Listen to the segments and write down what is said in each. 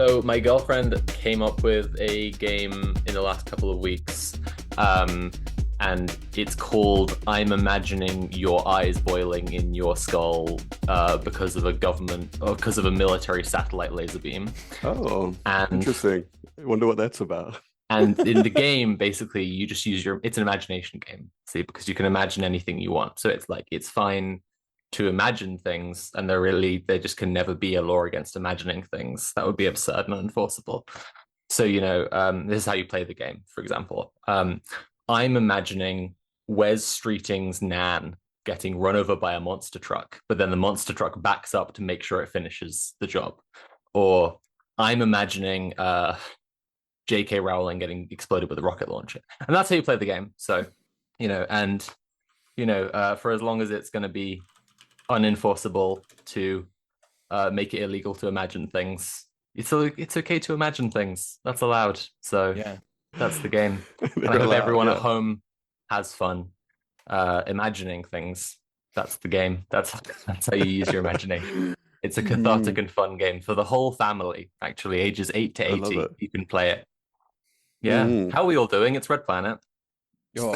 So my girlfriend came up with a game in the last couple of weeks, um, and it's called "I'm Imagining Your Eyes Boiling in Your Skull" because of a government or because of a military satellite laser beam. Oh, And interesting. I wonder what that's about. and in the game, basically, you just use your. It's an imagination game, see, because you can imagine anything you want. So it's like it's fine to imagine things, and they just can never be a law against imagining things. That would be absurd and unenforceable. So, this is how you play the game, for example. I'm imagining Wes Streeting's Nan getting run over by a monster truck, but then the monster truck backs up to make sure it finishes the job. Or I'm imagining J.K. Rowling getting exploded with a rocket launcher. And that's how you play the game. So, for as long as it's going to be unenforceable to make it illegal to imagine things. It's okay to imagine things. That's allowed. So Yeah. that's the game. And I They're hope allowed, everyone at yeah. home has fun imagining things. That's the game. That's how you use your imagination. It's a cathartic and fun game for the whole family, actually, ages 8 to I love 80. it. You can play it. Yeah. Mm. How are we all doing? It's Red Planet. Oh,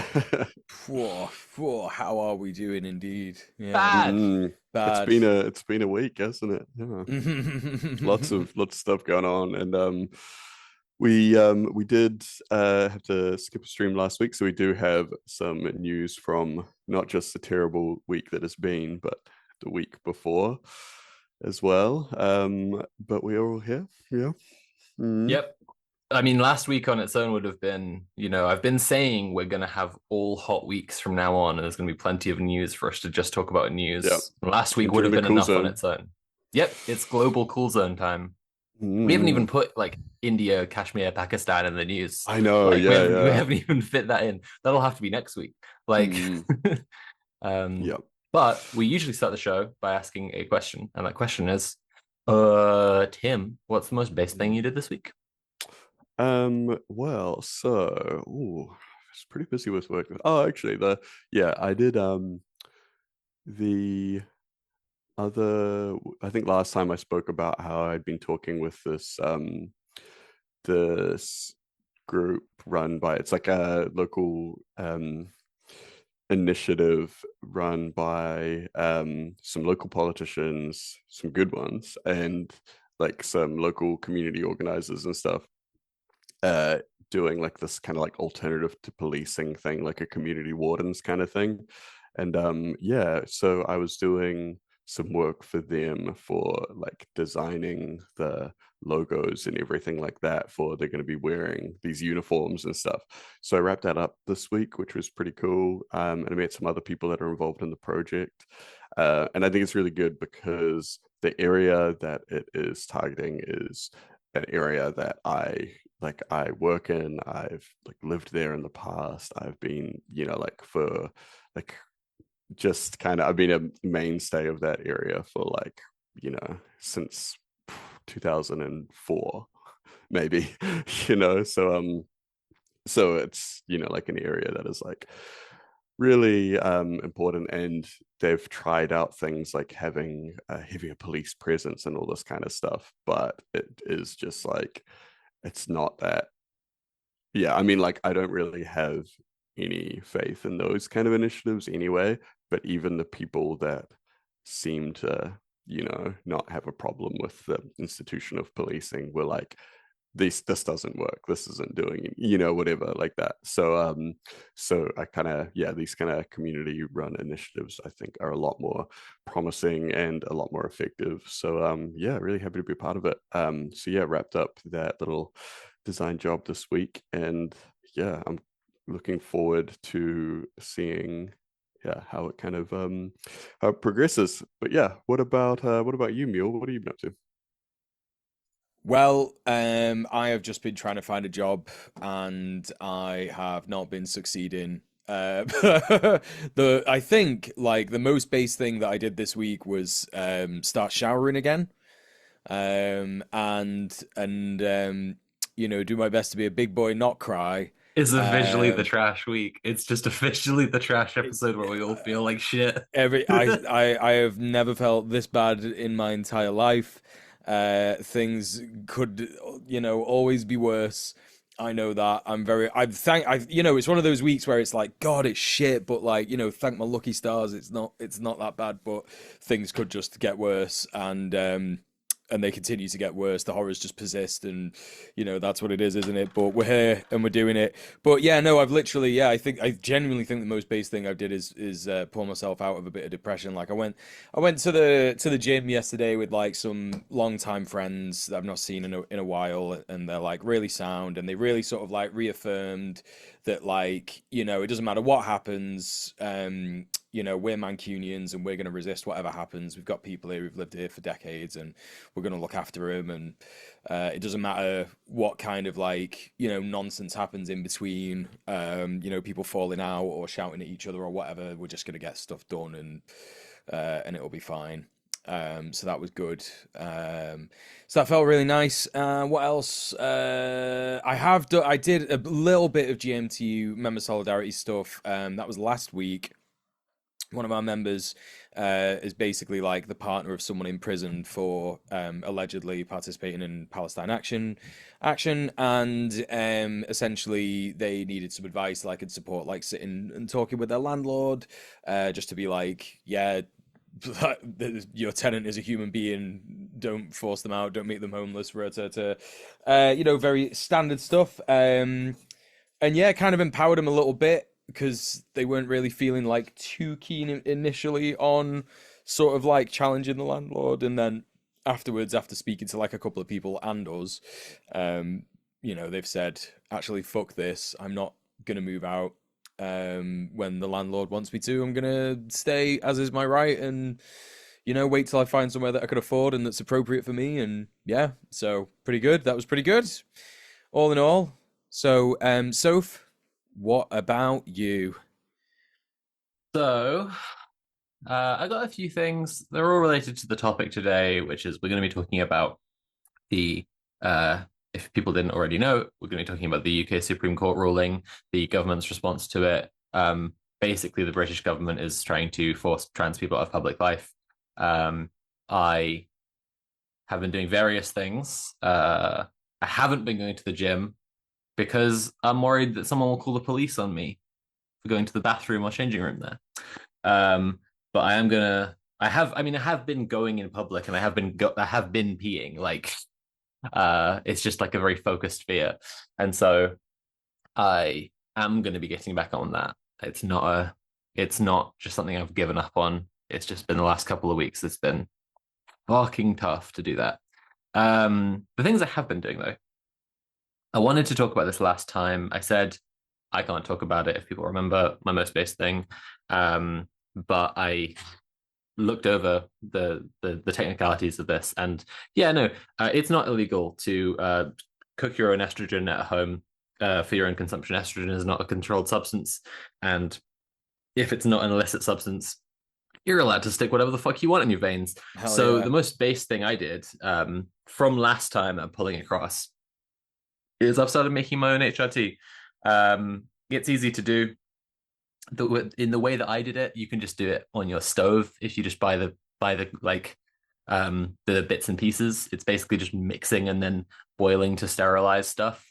how are we doing indeed? Yeah. Bad. Bad. It's been a week, hasn't it? Yeah. Lots of stuff going on, and we did have to skip a stream last week, so we do have some news from not just the terrible week that has been, but the week before as well. But we are all here. Yeah. Mm. Yep. I mean, last week on its own would have been, I've been saying we're going to have all hot weeks from now on, and there's going to be plenty of news for us to just talk about news. Yeah. Last week would Entering have the been cool enough on zone. its own. Yep, it's global cool zone time. We haven't even Mm. put like India, Kashmir, Pakistan in the news. I know, Like yeah, we yeah. haven't even fit that in. That'll have to be next week. Like, Yep. but we usually start the show by asking a question, and that question is, Tim, what's the most base thing you did this week? Well, so, it's pretty busy with work. Oh, actually, I did, the I think last time I spoke about how I'd been talking with this group run by, it's like a local, initiative run by some local politicians, some good ones, and like some local community organizers and stuff, uh doing like this kind of like alternative to policing thing, like a community wardens kind of thing. And yeah, so I was doing some work for them for like designing the logos and everything like that, for they're going to be wearing these uniforms and stuff. So I wrapped that up this week, which was pretty cool. And I met some other people that are involved in the project, and I think it's really good because the area that it is targeting is an area that I work in. I've like lived there in the past. I've been, like for like just kind of I've been a mainstay of that area for like, since 2004 maybe. So it's, like an area that is like really important, and they've tried out things like having a heavier police presence and all this kind of stuff, but it is just like it's not that. Yeah, I mean, like I don't really have any faith in those kind of initiatives anyway, but even the people that seem to, not have a problem with the institution of policing were like, this doesn't work, this isn't doing, whatever like that. So I kind of, yeah, these kind of community run initiatives I think are a lot more promising and a lot more effective. So yeah, really happy to be a part of it. So yeah, wrapped up that little design job this week, and yeah, I'm looking forward to seeing, yeah, how it kind of how it progresses. But yeah, what about you, Mule? What have you been up to? Well, I have just been trying to find a job, and I have not been succeeding. I think like the most base thing that I did this week was start showering again, and do my best to be a big boy, not cry. It's officially the Um, trash week. It's just officially the trash episode where we all feel like shit. I have never felt this bad in my entire life. Things could, always be worse. I know that. It's one of those weeks where it's like, God, it's shit, but like, thank my lucky stars, it's not that bad, but things could just get worse, and they continue to get worse. The horrors just persist, and that's what it is, isn't it? But we're here and we're doing it. But yeah, no, I genuinely think the most base thing I did is pull myself out of a bit of depression. Like I went to the gym yesterday with like some longtime friends that I've not seen in a while, and they're like really sound, and they really sort of like reaffirmed that, like, it doesn't matter what happens. We're Mancunians and we're going to resist whatever happens. We've got people here who've lived here for decades, and we're going to look after them. And it doesn't matter what kind of like nonsense happens in between. People falling out or shouting at each other or whatever. We're just going to get stuff done, and it'll be fine. So that was good. So that felt really nice. What else? I did a little bit of GMTU member solidarity stuff. That was last week. One of our members is basically like the partner of someone in prison for allegedly participating in Palestine action, and essentially they needed some advice, like, and support, like sitting and talking with their landlord, just to be like, yeah, your tenant is a human being. Don't force them out. Don't make them homeless. Very standard stuff. And yeah, kind of empowered them a little bit, because they weren't really feeling like too keen initially on sort of like challenging the landlord. And then afterwards, after speaking to like a couple of people and us, they've said, actually, fuck this. I'm not going to move out. When the landlord wants me to, I'm going to stay, as is my right, and, wait till I find somewhere that I can afford and that's appropriate for me. And yeah, so pretty good. That was pretty good, all in all. So, Soph, what about you? So, I got a few things. They're all related to the topic today, which is we're going to be talking about the, if people didn't already know, we're going to be talking about the UK Supreme Court ruling, the government's response to it. Basically, the British government is trying to force trans people out of public life. I have been doing various things. I haven't been going to the gym because I'm worried that someone will call the police on me for going to the bathroom or changing room there. But I am gonna. I have been going in public, and I have been peeing. Like, it's just like a very focused fear, and so I am going to be getting back on that. It's not just something I've given up on. It's just been the last couple of weeks. It's been fucking tough to do that. The things I have been doing though, I wanted to talk about this last time. I said I can't talk about it if people remember my most base thing. But I looked over the technicalities of this, and yeah, no, it's not illegal to cook your own estrogen at home for your own consumption. Estrogen is not a controlled substance, and if it's not an illicit substance, you're allowed to stick whatever the fuck you want in your veins. Hell So yeah. the most base thing I did from last time I'm pulling across is I've started making my own HRT. It's easy to do. In the way that I did it, you can just do it on your stove if you just buy the the bits and pieces. It's basically just mixing and then boiling to sterilize stuff.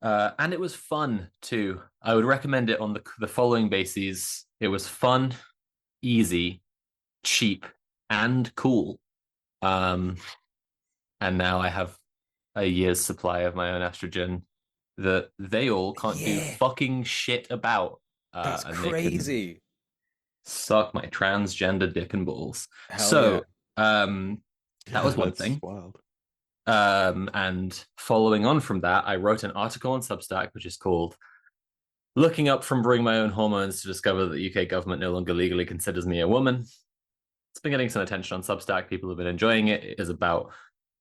And it was fun too. I would recommend it on the following bases. It was fun, easy, cheap, and cool. And now I have a year's supply of my own estrogen that they all can't do fucking shit about. That's and crazy. Suck my transgender dick and balls. Hell That was one that's thing. wild. And following on from that, I wrote an article on Substack, which is called Looking Up from Bring My Own Hormones to Discover that the UK government no longer legally considers me a woman. It's been getting some attention on Substack. People have been enjoying it. It is about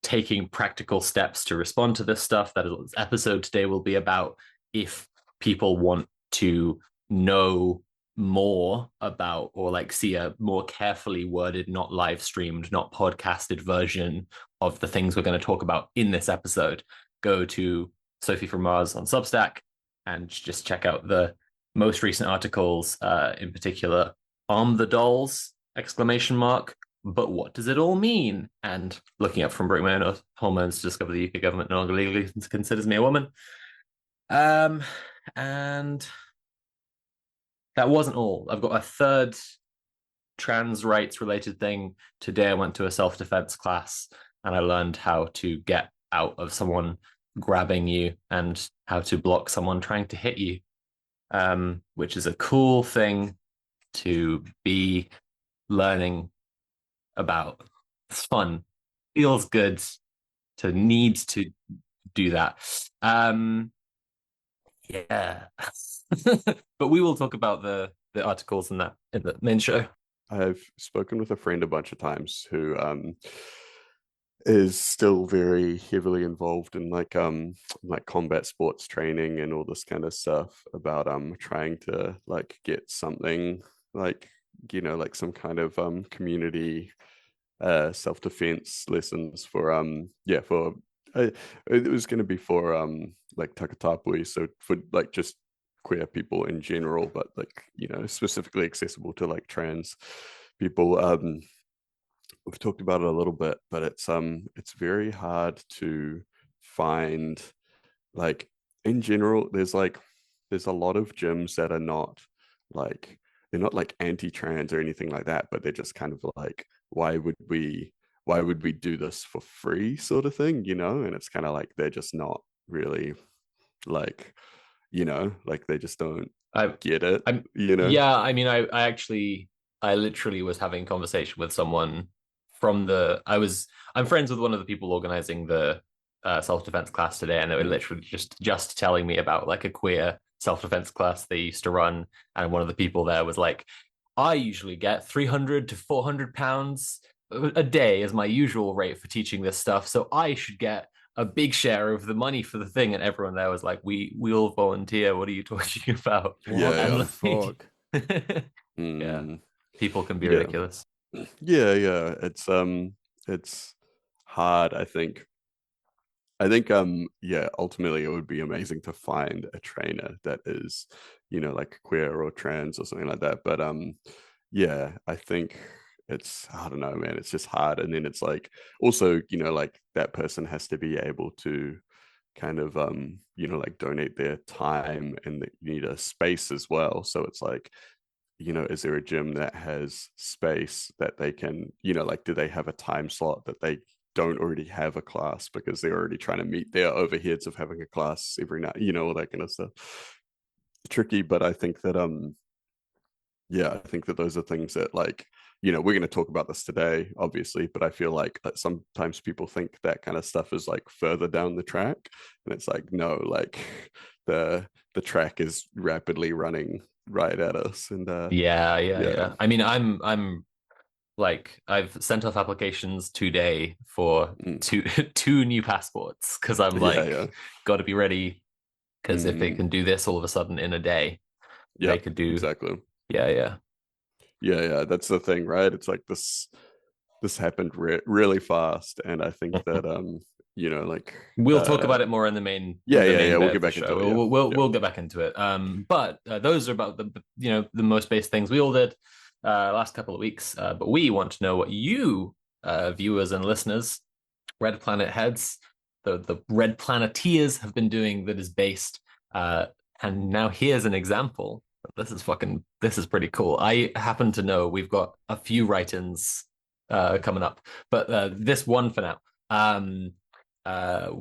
taking practical steps to respond to this stuff. That is what this episode today will be about. If people want to know more about, or like see a more carefully worded, not live streamed, not podcasted version of the things we're going to talk about in this episode, go to Sophie from Mars on Substack and just check out the most recent articles, in particular, Arm the Dolls, exclamation mark, but what does it all mean? And looking up from break my own hormones to discover the UK government no longer legally considers me a woman. Um, and that wasn't all. I've got a third trans rights related thing. Today I went to a self-defense class and I learned how to get out of someone grabbing you and how to block someone trying to hit you, which is a cool thing to be learning about. It's fun, feels good to need to do that. Yeah. But we will talk about the articles in the main show. I've spoken with a friend a bunch of times who is still very heavily involved in like combat sports training and all this kind of stuff about trying to like get something like like some kind of community self-defense lessons for it was going to be for like Takatapui, so for like just queer people in general, but like specifically accessible to like trans people. We've talked about it a little bit, but it's very hard to find, like, in general, there's a lot of gyms that are not like they're not like anti-trans or anything like that, but they're just kind of like, why would we do this for free sort of thing, and it's kind of like they're just not really like, like they just don't I get it, I'm Yeah, I mean I literally was having a conversation with someone from the I was I'm friends with one of the people organizing the self-defense class today, and they were Mm. literally just telling me about like a queer self-defense class they used to run, and one of the people there was like, I usually get 300 to 400 pounds a day as my usual rate for teaching this stuff, so I should get a big share of the money for the thing. And everyone there was like, we all volunteer, what are you talking about? What Yeah, the And fuck? like, yeah. yeah, people can be Yeah. ridiculous. Yeah, it's hard, I think yeah, ultimately it would be amazing to find a trainer that is, like queer or trans or something like that. But yeah, I think I don't know, man, it's just hard. And then it's like also, like that person has to be able to kind of like donate their time, and that you need a space as well. So it's like, is there a gym that has space that they can, like, do they have a time slot that they don't already have a class because they're already trying to meet their overheads of having a class every night, all that kind of stuff. Tricky, but I think that yeah, I think that those are things that, like, we're going to talk about this today, obviously, but I feel like sometimes people think that kind of stuff is like further down the track, and it's like, no, like the track is rapidly running right at us, and yeah. I mean, I'm like I've sent off applications today for Mm. two new passports because I'm Yeah, like yeah. got to be ready, because if they Mm. can do this all of a sudden in a day, Yeah, they could do. exactly. Yeah. Yeah, that's the thing, right? It's like this happened really fast, and I think that like We'll talk about it more in yeah, the yeah, main yeah, bit we'll of get the back into show. it. Yeah, yeah. We'll get back into it. But those are about the most basic things we all did last couple of weeks. But we want to know what you viewers and listeners, Red Planet heads, the Red Planeteers have been doing that is based. And now here's an example. This is pretty cool. I happen to know we've got a few write-ins coming up, but this one for now. Uh,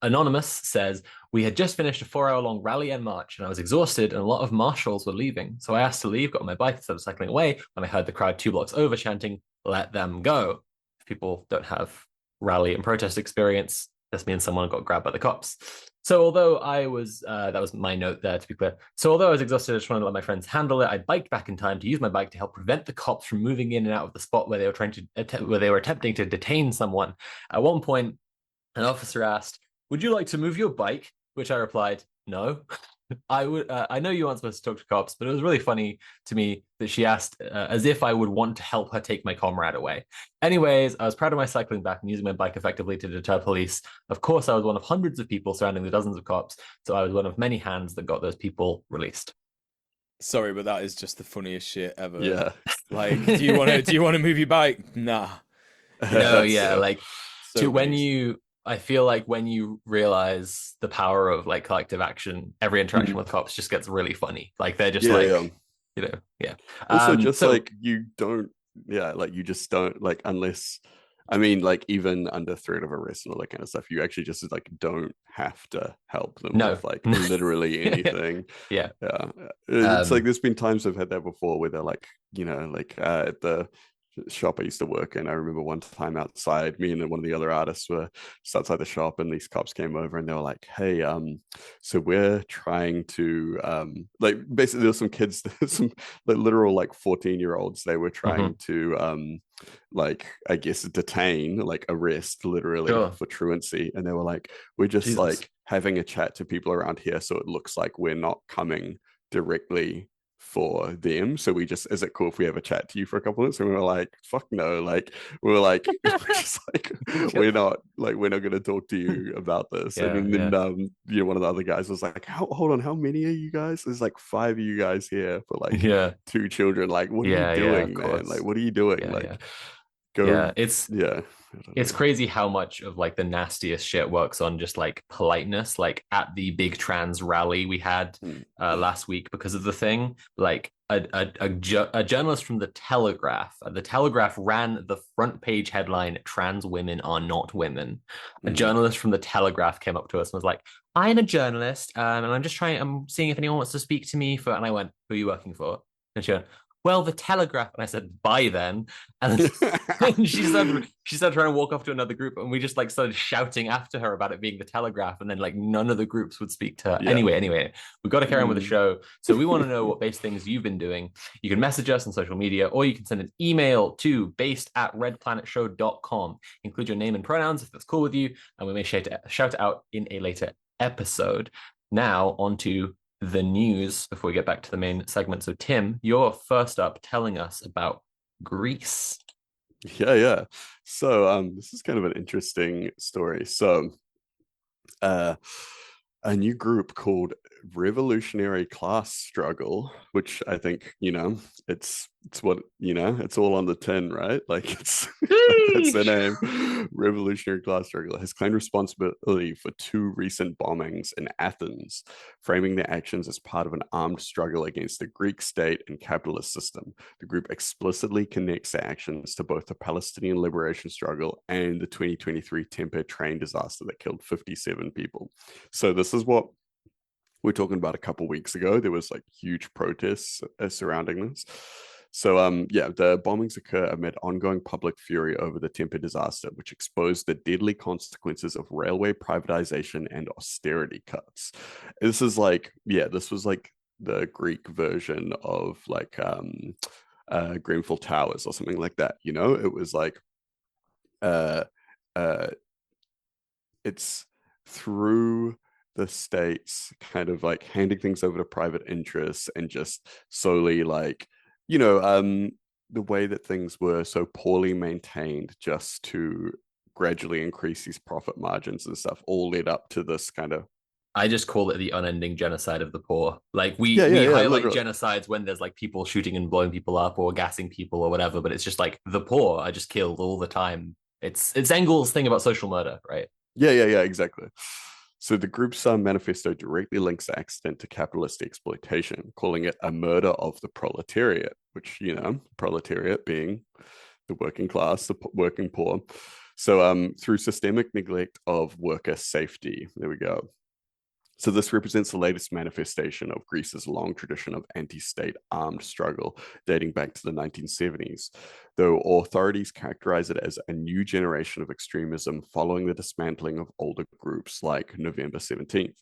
Anonymous says, we had just finished a 4 hour long rally and march, and I was exhausted, and a lot of marshals were leaving. So I asked to leave, got on my bike instead of cycling away, when I heard the crowd 2 blocks over chanting, let them go. If people don't have rally and protest experience, this means someone got grabbed by the cops. So although that was my note there, to be clear. So although I was exhausted, I just wanted to let my friends handle it. I biked back in time to use my bike to help prevent the cops from moving in and out of the spot where they were attempting to detain someone. At one point, an officer asked, would you like to move your bike? Which I replied, no. I would. I know you aren't supposed to talk to cops, but it was really funny to me that she asked as if I would want to help her take my comrade away. Anyways, I was proud of my cycling back and using my bike effectively to deter police. Of course, I was one of hundreds of people surrounding the dozens of cops, so I was one of many hands that got those people released. Sorry, but that is just the funniest shit ever. Yeah. Like, do you want to move your bike? Nah. No, It's yeah, like so when based. you I feel like when you realize the power of like collective action, every interaction Mm. with cops just gets really funny. Like they're just Yeah, yeah. like, yeah. Also, just So like you don't, yeah, like you just don't like unless, I mean, like even under threat of arrest and all that kind of stuff, you actually just like don't have to help them no. with like literally anything. Yeah. Yeah, it's like Um there's been times I've had that before where they're like, like at the shop I used to work in. I remember one time outside, me and one of the other artists were just outside the shop, and these cops came over and they were like, "Hey, so we're trying to like basically there's some kids, some like literal like 14-year-olds. They were trying mhm. to like I guess detain, like arrest literally Sure. for truancy, and they were like, we're just Jesus. like having a chat to people around here so it looks like we're not coming directly for them. So we just, is it cool if we have a chat to you for a couple of minutes? And we were like, fuck no. Like, we were like, we're just like, we're not going to talk to you about this. And Yeah, then, yeah. one of the other guys was like, hold on, how many are you guys? There's like 5 of you guys here for like Yeah. 2 children. Like, what are you Yeah, of doing, man? Like, course. what are you doing? Yeah, yeah. Like, go, Yeah. yeah, I don't It's know. crazy how much of like the nastiest shit works on just like politeness. Like at the big trans rally we had Mm. last week because of the thing, like a journalist from the Telegraph ran the front page headline, "Trans women are not women." A Mm. journalist from the Telegraph came up to us and was like, "I'm a journalist, and I'm seeing if anyone wants to speak to me for," and I went, "Who are you working for?" And she went, "Well, the Telegraph." And I said, "Bye then." And and she started trying to walk off to another group, and we just like started shouting after her about it being the Telegraph, and then like none of the groups would speak to her. Yeah. Anyway, we got to carry on with the Mm. show. So we want to know what base things you've been doing. You can message us on social media, or you can send an email to based@redplanetshow.com. Include your name and pronouns if that's cool with you, and we may shout it out in a later episode. Now on to the news before we get back to the main segment. So Tim, you're first up telling us about Greece. Yeah, yeah. So this is kind of an interesting story. So uh a new group called Revolutionary Class Struggle, which I think, it's what, it's all on the tin, right? Like it's that's the Sheesh. name. Revolutionary Class Struggle has claimed responsibility for 2 recent bombings in Athens, framing their actions as part of an armed struggle against the Greek state and capitalist system. The group explicitly connects their actions to both the Palestinian liberation struggle and the 2023 Tempe train disaster that killed 57 people. So this is what we're talking about a couple weeks ago. There was like huge protests surrounding this. So yeah, the bombings occur amid ongoing public fury over the Tempe disaster, which exposed the deadly consequences of railway privatization and austerity cuts. This was like the Greek version of like Grenfell Towers or something like that. It was like uh uh it's through the states kind of like handing things over to private interests and just slowly like you know the way that things were so poorly maintained just to gradually increase these profit margins and stuff all led up to this kind of I just call it the unending genocide of the poor. Like yeah, we yeah, highlight literally. genocides when there's like people shooting and blowing people up or gassing people or whatever, but it's just like the poor are just killed all the time. It's Engel's thing about social murder, right? Yeah, yeah, yeah, exactly. So the group's manifesto directly links the accident to capitalist exploitation, calling it a murder of the proletariat, which, proletariat being the working class, the working poor. So through systemic neglect of worker safety, there we go. So this represents the latest manifestation of Greece's long tradition of anti-state armed struggle dating back to the 1970s, though authorities characterize it as a new generation of extremism following the dismantling of older groups like November 17th.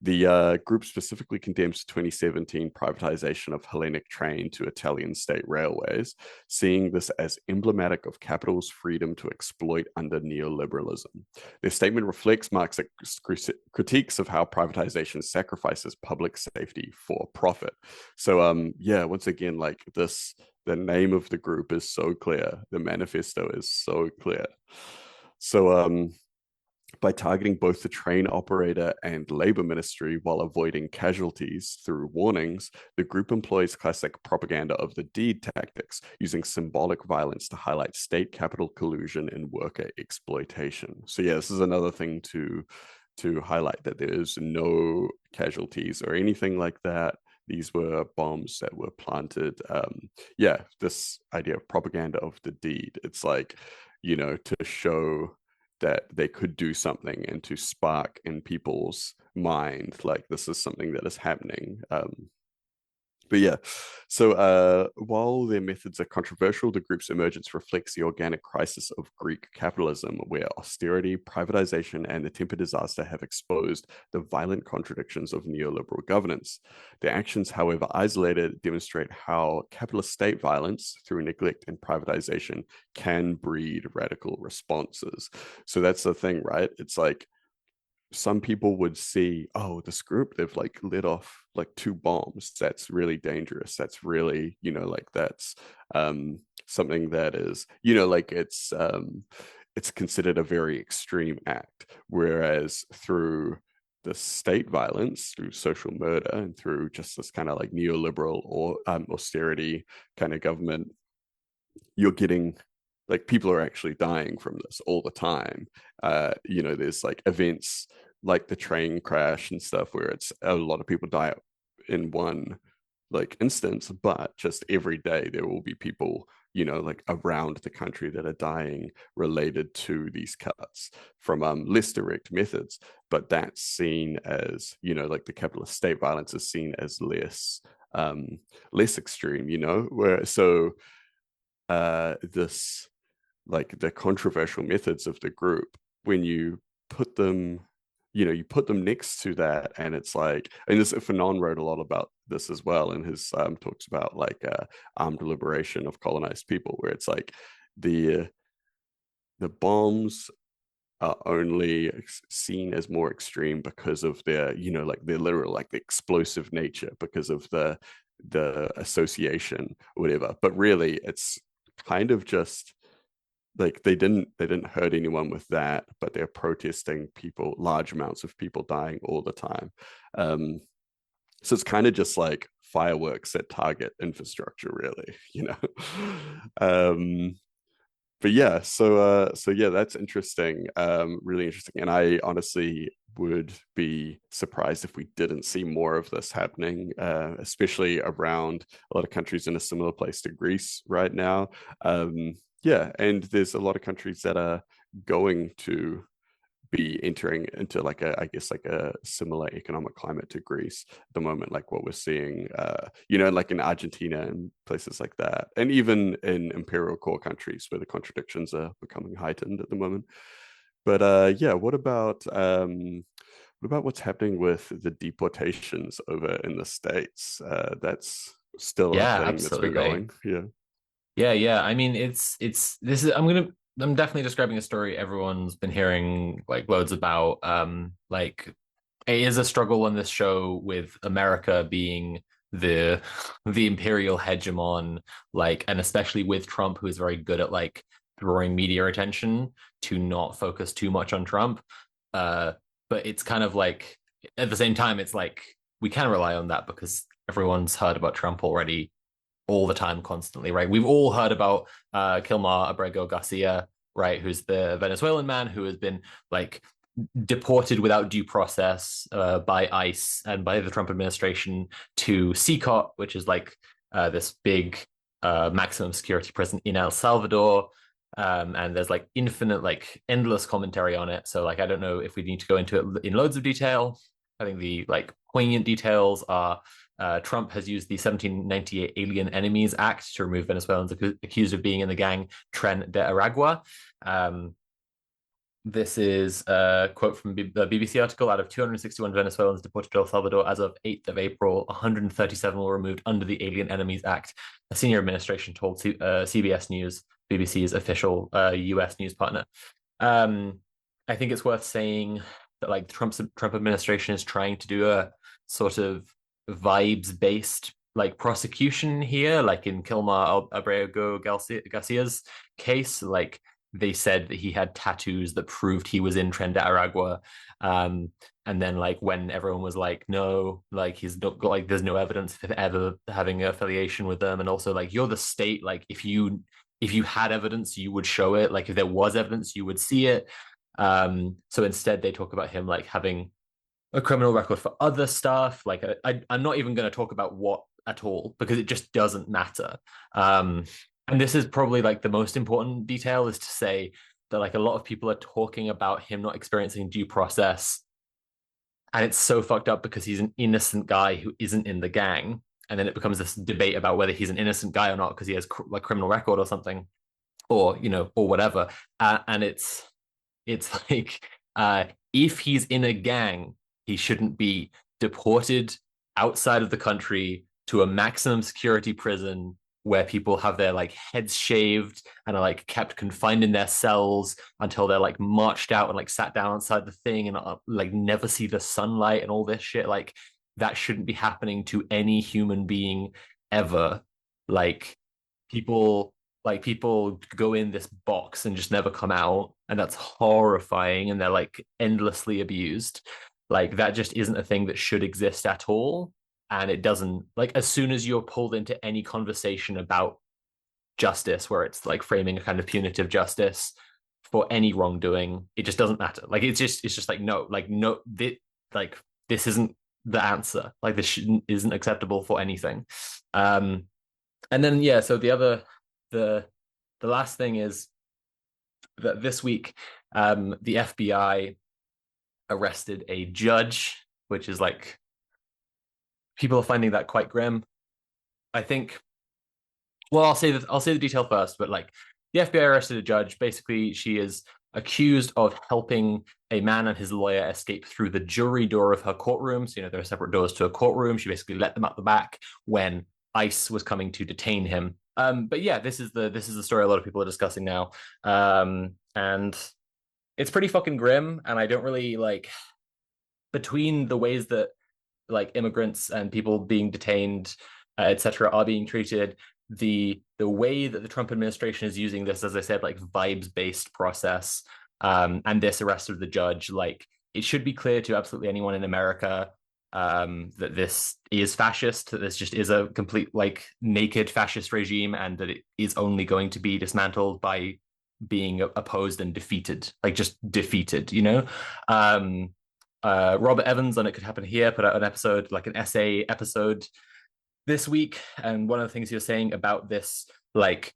The group specifically condemns the 2017 privatization of Hellenic Train to Italian state railways, seeing this as emblematic of capital's freedom to exploit under neoliberalism. Their statement reflects Marxist critiques of how privatization sacrifices public safety for profit. So, yeah, once again, like this, the name of the group is so clear. The manifesto is so clear. So, By targeting both the train operator and labor ministry while avoiding casualties through warnings, the group employs classic propaganda of the deed tactics, using symbolic violence to highlight state capital collusion and worker exploitation. So yeah, this is another thing to highlight, that there is no casualties or anything like that. These were bombs that were planted. Yeah, this idea of propaganda of the deed. It's like, to show that they could do something and to spark in people's mind, like this is something that is happening. But yeah, so while their methods are controversial, the group's emergence reflects the organic crisis of Greek capitalism, where austerity, privatization, and the temper disaster have exposed the violent contradictions of neoliberal governance. Their actions, however isolated, demonstrate how capitalist state violence through neglect and privatization can breed radical responses. So that's the thing, right? It's like some people would see, oh, this group, they've like lit off like 2 bombs. That's really dangerous. That's really, like that's something that is, like it's considered a very extreme act. Whereas through the state violence, through social murder, and through just this kind of like neoliberal or austerity kind of government, you're getting, like, people are actually dying from this all the time. There's like events like the train crash and stuff where it's a lot of people die in one like instance, but just every day there will be people, like around the country that are dying related to these cuts from less direct methods. But that's seen as, like the capitalist state violence is seen as less extreme, where so this, like the controversial methods of the group, when you put them, you put them next to that, and it's like, and this Fanon wrote a lot about this as well in his talks about like armed liberation of colonized people, where it's like the bombs are only seen as more extreme because of their, like their literal, like the explosive nature, because of the association or whatever. But really it's kind of just like they didn't hurt anyone with that, but they're protesting people, large amounts of people dying all the time. So it's kind of just like fireworks that target infrastructure, really, but yeah, so yeah, that's interesting, really interesting. And I honestly would be surprised if we didn't see more of this happening, especially around a lot of countries in a similar place to Greece right now. Yeah, and there's a lot of countries that are going to be entering into like I guess like a similar economic climate to Greece at the moment, like what we're seeing, like in Argentina and places like that, and even in imperial core countries where the contradictions are becoming heightened at the moment. But yeah, what about what's happening with the deportations over in the States? That's still a Yeah, thing that's been absolutely. going. Yeah. Yeah. I mean, it's this is I'm definitely describing a story everyone's been hearing like loads about. Like it is a struggle on this show with America being the the imperial hegemon, like, and especially with Trump, who is very good at like drawing media attention to not focus too much on Trump. Uh, but it's kind of like at the same time, it's like we can rely on that because everyone's heard about Trump already all the time, constantly, right? We've all heard about Kilmar Abrego Garcia, right? Who's the Venezuelan man who has been like deported without due process by ICE and by the Trump administration to CCOT, which is like this big maximum security prison in El Salvador. And there's like infinite, like endless commentary on it. So like, I don't know if we need to go into it in loads of detail. I think the like poignant details are Trump has used the 1798 Alien Enemies Act to remove Venezuelans accused of being in the gang Tren de Aragua. This is a quote from the BBC article. Out of 261 Venezuelans deported to El Salvador as of 8th of April, 137 were removed under the Alien Enemies Act, a senior administration told CBS News, BBC's official US news partner. I think it's worth saying that like Trump administration is trying to do a sort of vibes based like prosecution here, like in Kilmar Abrego Garcia's case. Like they said that he had tattoos that proved he was in Trinidad. And then like when everyone was like, no, like he's not got, like there's no evidence of ever having an affiliation with them, and also like you're the state, like if you had evidence you would show it, like if there was evidence you would see it. So instead they talk about him like having a criminal record for other stuff. Like I'm not even going to talk about what at all because it just doesn't matter. And this is probably like the most important detail, is to say that like a lot of people are talking about him not experiencing due process, and it's so fucked up because he's an innocent guy who isn't in the gang, and then it becomes this debate about whether he's an innocent guy or not because he has like criminal record or something, or or whatever. And it's like if he's in a gang, he shouldn't be deported outside of the country to a maximum security prison where people have their like heads shaved and are like kept confined in their cells until they're like marched out and like sat down outside the thing and like never see the sunlight and all this shit. Like that shouldn't be happening to any human being ever. Like people people go in this box and just never come out, and that's horrifying, and they're like endlessly abused. Like that just isn't a thing that should exist at all. And it doesn't, like as soon as you're pulled into any conversation about justice where it's like framing a kind of punitive justice for any wrongdoing, it just doesn't matter. Like it's just like no, like no, like this isn't the answer. Like this isn't acceptable for anything. And then yeah, so the the last thing is that this week the FBI arrested a judge, which is like people are finding that quite grim. I think. Well, I'll say the detail first, but like the FBI arrested a judge. Basically, she is accused of helping a man and his lawyer escape through the jury door of her courtroom. So, there are separate doors to a courtroom. She basically let them out the back when ICE was coming to detain him. But yeah, this is the story a lot of people are discussing now. And it's pretty fucking grim. And I don't really like, between the ways that like immigrants and people being detained, etc., are being treated, the way that the Trump administration is using this, as I said, like vibes based process, and this arrest of the judge, like it should be clear to absolutely anyone in America that this is fascist, that this just is a complete like naked fascist regime, and that it is only going to be dismantled by being opposed and defeated, like just defeated, Robert Evans on It Could Happen Here put out an episode, like an essay episode this week, and one of the things you're saying about this like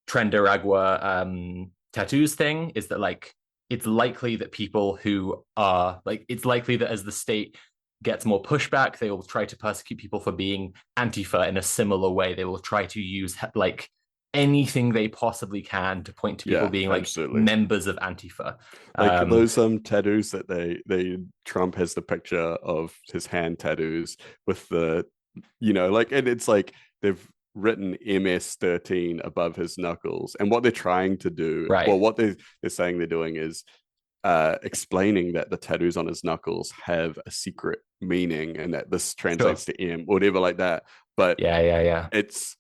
Trenderagua tattoos thing is that like it's likely that people who are like, it's likely that as the state gets more pushback, they will try to persecute people for being Antifa in a similar way. They will try to use like anything they possibly can to point to people being absolutely. like members of Antifa. Like those tattoos that they Trump has the picture of his hand tattoos with the, like, and it's like they've written MS-13 above his knuckles, and what they're trying to do, right. Well, what they're saying they're doing is explaining that the tattoos on his knuckles have a secret meaning and that this translates to M, whatever like that. But yeah, it's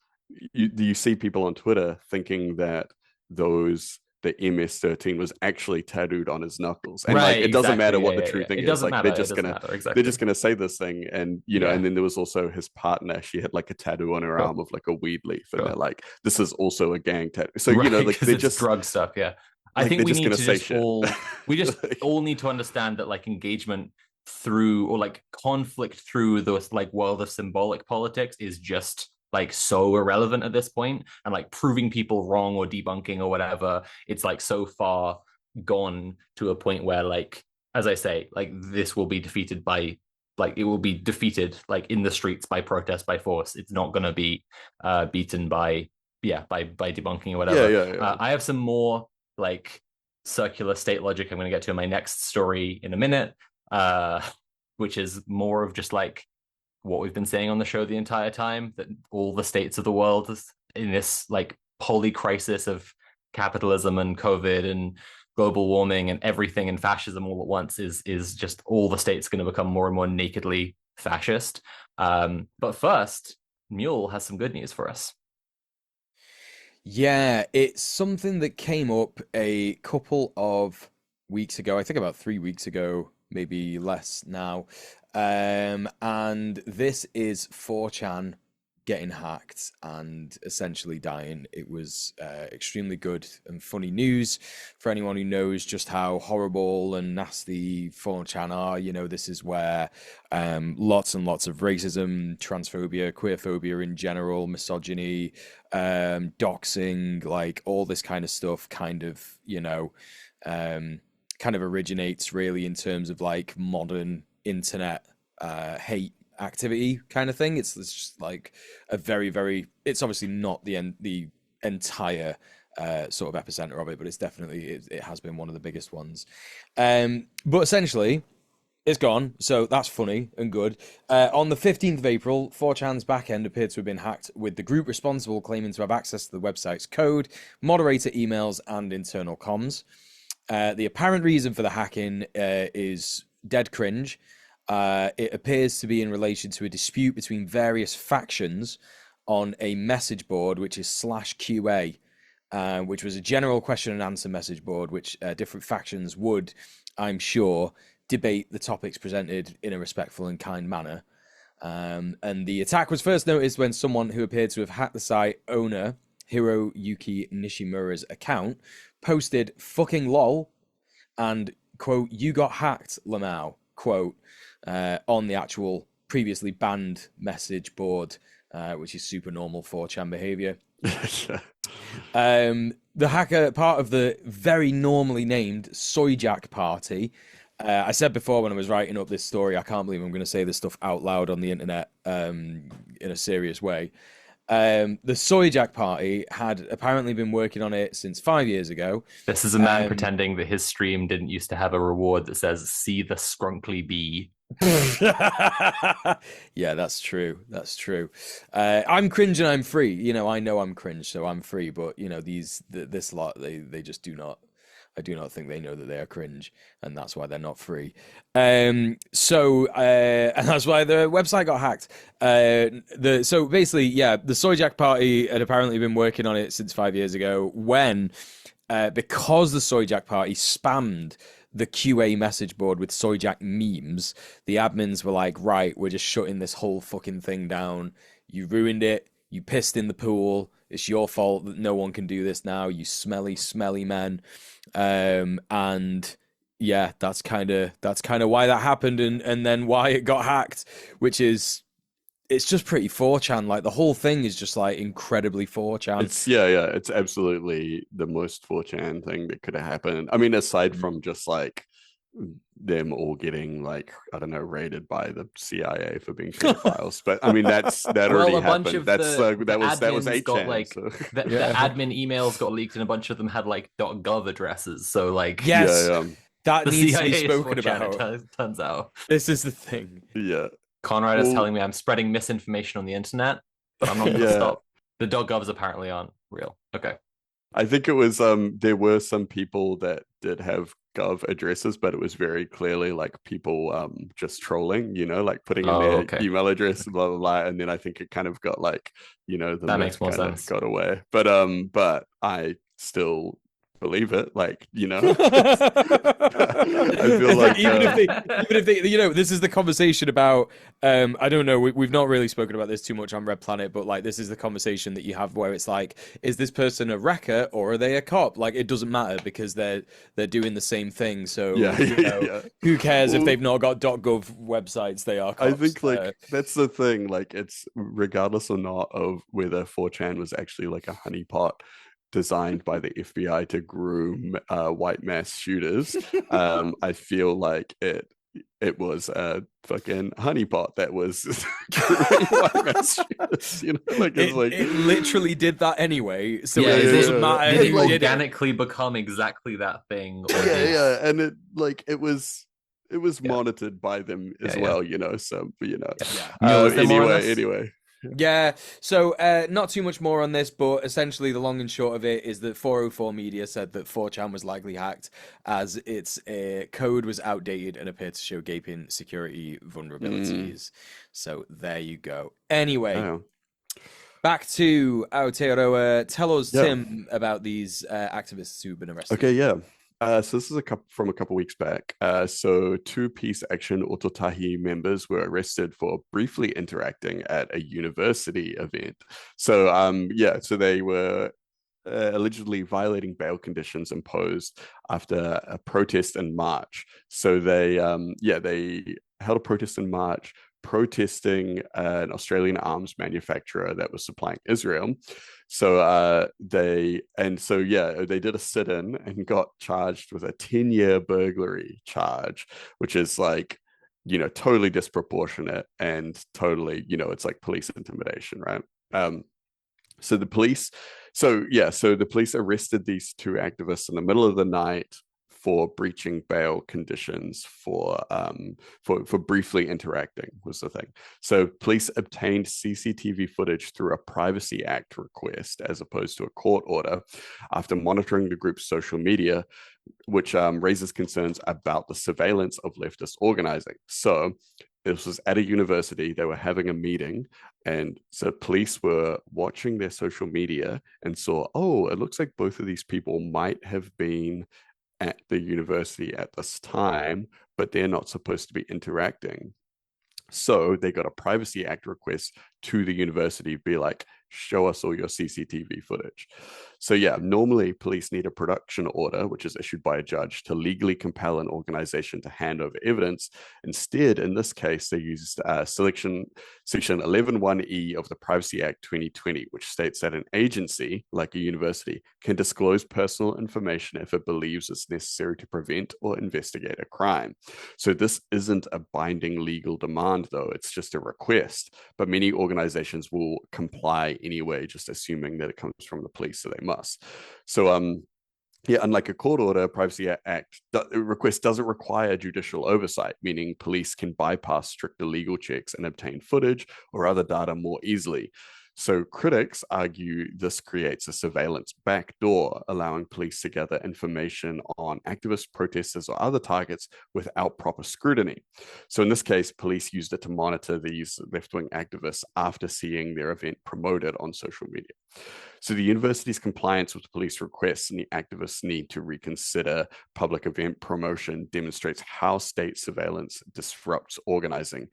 you see people on Twitter thinking that the MS-13 was actually tattooed on his knuckles, and right, like it doesn't matter what the true thing is. Like they're just gonna say this thing, and and then there was also his partner. She had like a tattoo on her arm of like a weed leaf, and they're like, this is also a gang tattoo. So like they're just drug stuff. Yeah, I think we need to just all all need to understand that like engagement through, or like conflict through this like world of symbolic politics is just like so irrelevant at this point, and like proving people wrong or debunking or whatever, it's like so far gone to a point where, like, as I say, like this will be defeated by, like it will be defeated like in the streets by protest, by force. It's not going to be beaten by debunking or whatever. I have some more like circular state logic I'm going to get to in my next story in a minute, which is more of just like what we've been saying on the show the entire time, that all the states of the world is in this like poly crisis of capitalism and COVID and global warming and everything and fascism all at once is just all the states going to become more and more nakedly fascist. But first, Mule has some good news for us. Yeah, it's something that came up a couple of weeks ago. I think about 3 weeks ago, maybe less now. And this is 4chan getting hacked and essentially dying. It was extremely good and funny news for anyone who knows just how horrible and nasty 4chan are. You know, this is where lots and lots of racism, transphobia, queerphobia in general, misogyny, doxing, like all this kind of stuff kind of, um, kind of originates really in terms of like modern internet hate activity kind of thing. It's just like a very, very, it's obviously not the entire sort of epicenter of it, but it's definitely, it has been one of the biggest ones. But essentially, it's gone, so that's funny and good. On the 15th of April, 4chan's backend appeared to have been hacked, with the group responsible claiming to have access to the website's code, moderator emails, and internal comms. The apparent reason for the hacking is dead cringe. It appears to be in relation to a dispute between various factions on a message board, which is /QA, which was a general question and answer message board, which different factions would, I'm sure, debate the topics presented in a respectful and kind manner. And the attack was first noticed when someone who appeared to have hacked the site owner, Hiroyuki Nishimura's account, posted fucking lol and, quote, "You got hacked, Lamau," quote, on the actual previously banned message board, which is super normal 4chan behavior. The hacker, part of the very normally named Soyjack party. I said before when I was writing up this story, I can't believe I'm going to say this stuff out loud on the internet in a serious way. The Soyjack party had apparently been working on it since 5 years ago. This is a man pretending that his stream didn't used to have a reward that says "See the scrunkly bee." Yeah, that's true. That's true. I'm cringe and I'm free. You know, I know I'm cringe, so I'm free. But you know, this lot, they just do not. I do not think they know that they are cringe, and that's why they're not free. So and that's why the website got hacked. So basically, yeah, the Soyjack party had apparently been working on it since 5 years ago. When because the Soyjack party spammed the QA message board with Soyjack memes, the admins were like, right, we're just shutting this whole fucking thing down. You ruined it. You pissed in the pool. It's your fault that no one can do this now. You smelly, smelly men. And yeah, that's kind of why that happened, and then why it got hacked, which is it's just pretty 4chan. Like the whole thing is just like incredibly 4chan. It's absolutely the most 4chan thing that could have happened. I mean, aside from just like them all getting like, I don't know, raided by the CIA for being pedophiles, but I mean that already happened. That was 8chan. Got like so. the admin emails got leaked, and a bunch of them had like .gov addresses. So like, yes, that the needs CIA to be spoken is 4chan, about. it turns out This is the thing. Yeah. Conrad is telling me I'm spreading misinformation on the internet, but I'm not going to stop. The .govs apparently aren't real. Okay. I think it was there were some people that did have gov addresses, but it was very clearly like people just trolling, you know, like putting in their email address, blah blah blah. And then I think it kind of got like, you know, the that myth makes more kind sense. of got away. But I still believe it, like, you know. I feel like even if they, you know, this is the conversation about I don't know, we've not really spoken about this too much on Red Planet, but like this is the conversation that you have where it's like, is this person a wrecker or are they a cop? Like it doesn't matter because they're doing the same thing. So who cares if they've not got .gov websites? They are cops. I think like that's the thing, like it's regardless or not of whether 4chan was actually like a honeypot designed by the FBI to groom white mass shooters. I feel like it was a fucking honeypot that was white mass shooters, you know, like it literally did that anyway. So yeah, it doesn't matter. Did it organically become exactly that thing? And it was monitored by them as well, you know. So, you know, anyway. Yeah, so not too much more on this, but essentially the long and short of it is that 404 Media said that 4chan was likely hacked as its code was outdated and appeared to show gaping security vulnerabilities. So there you go. Anyway, back to Aotearoa. Tell us, Yeah. Tim, about these activists who've been arrested. Okay, yeah. So this is from a couple weeks back. So two Peace Action Ototahi members were arrested for briefly interacting at a university event. So yeah, so they were allegedly violating bail conditions imposed after a protest in March. So they held a protest in March protesting an Australian arms manufacturer that was supplying Israel. So they did a sit-in and got charged with a 10-year burglary charge, which is like, totally disproportionate and totally, it's like police intimidation, right? Um, so the police, so the police arrested these two activists in the middle of the night for breaching bail conditions for briefly interacting was the thing. So police obtained CCTV footage through a Privacy Act request as opposed to a court order after monitoring the group's social media, which raises concerns about the surveillance of leftist organizing. So this was at a university. They were having a meeting, and so police were watching their social media and saw, oh, it looks like both of these people might have been at the university at this time, but they're not supposed to be interacting. So they got a Privacy Act request to the university, be like, show us all your CCTV footage. So yeah, normally police need a production order, which is issued by a judge to legally compel an organization to hand over evidence. Instead, in this case, they used section 11(1)(e) of the Privacy Act 2020, which states that an agency, like a university, can disclose personal information if it believes it's necessary to prevent or investigate a crime. So this isn't a binding legal demand, though. It's just a request. But many organizations will comply anyway, just assuming that it comes from the police, so they must. So yeah, unlike a court order, Privacy Act request doesn't require judicial oversight, meaning police can bypass stricter legal checks and obtain footage or other data more easily. So critics argue this creates a surveillance backdoor, allowing police to gather information on activists, protesters, or other targets without proper scrutiny. So in this case, police used it to monitor these left-wing activists after seeing their event promoted on social media. So the university's compliance with police requests and the activists' need to reconsider public event promotion demonstrates how state surveillance disrupts organizing.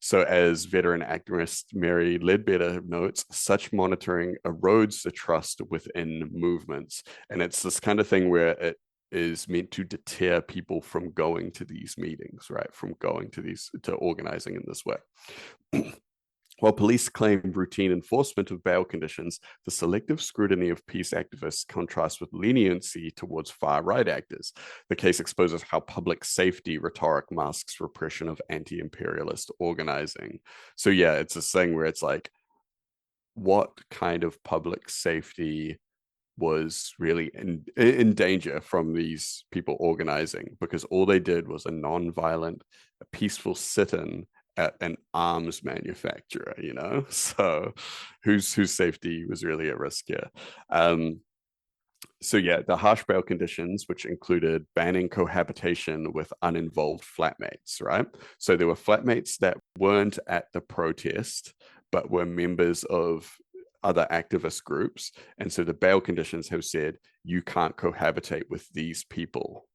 So, as veteran activist Mary Ledbetter notes, such monitoring erodes the trust within movements. And it's this kind of thing where it is meant to deter people from going to these meetings, right? From going to organizing in this way. While police claim routine enforcement of bail conditions, the selective scrutiny of peace activists contrasts with leniency towards far-right actors. The case exposes how public safety rhetoric masks repression of anti-imperialist organizing. So yeah, it's a thing where it's like, what kind of public safety was really in danger from these people organizing? Because all they did was a non-violent, a peaceful sit-in at an arms manufacturer, so whose safety was really at risk here. So yeah, the harsh bail conditions, which included banning cohabitation with uninvolved flatmates, right? So there were flatmates that weren't at the protest but were members of other activist groups, and so the bail conditions have said you can't cohabitate with these people,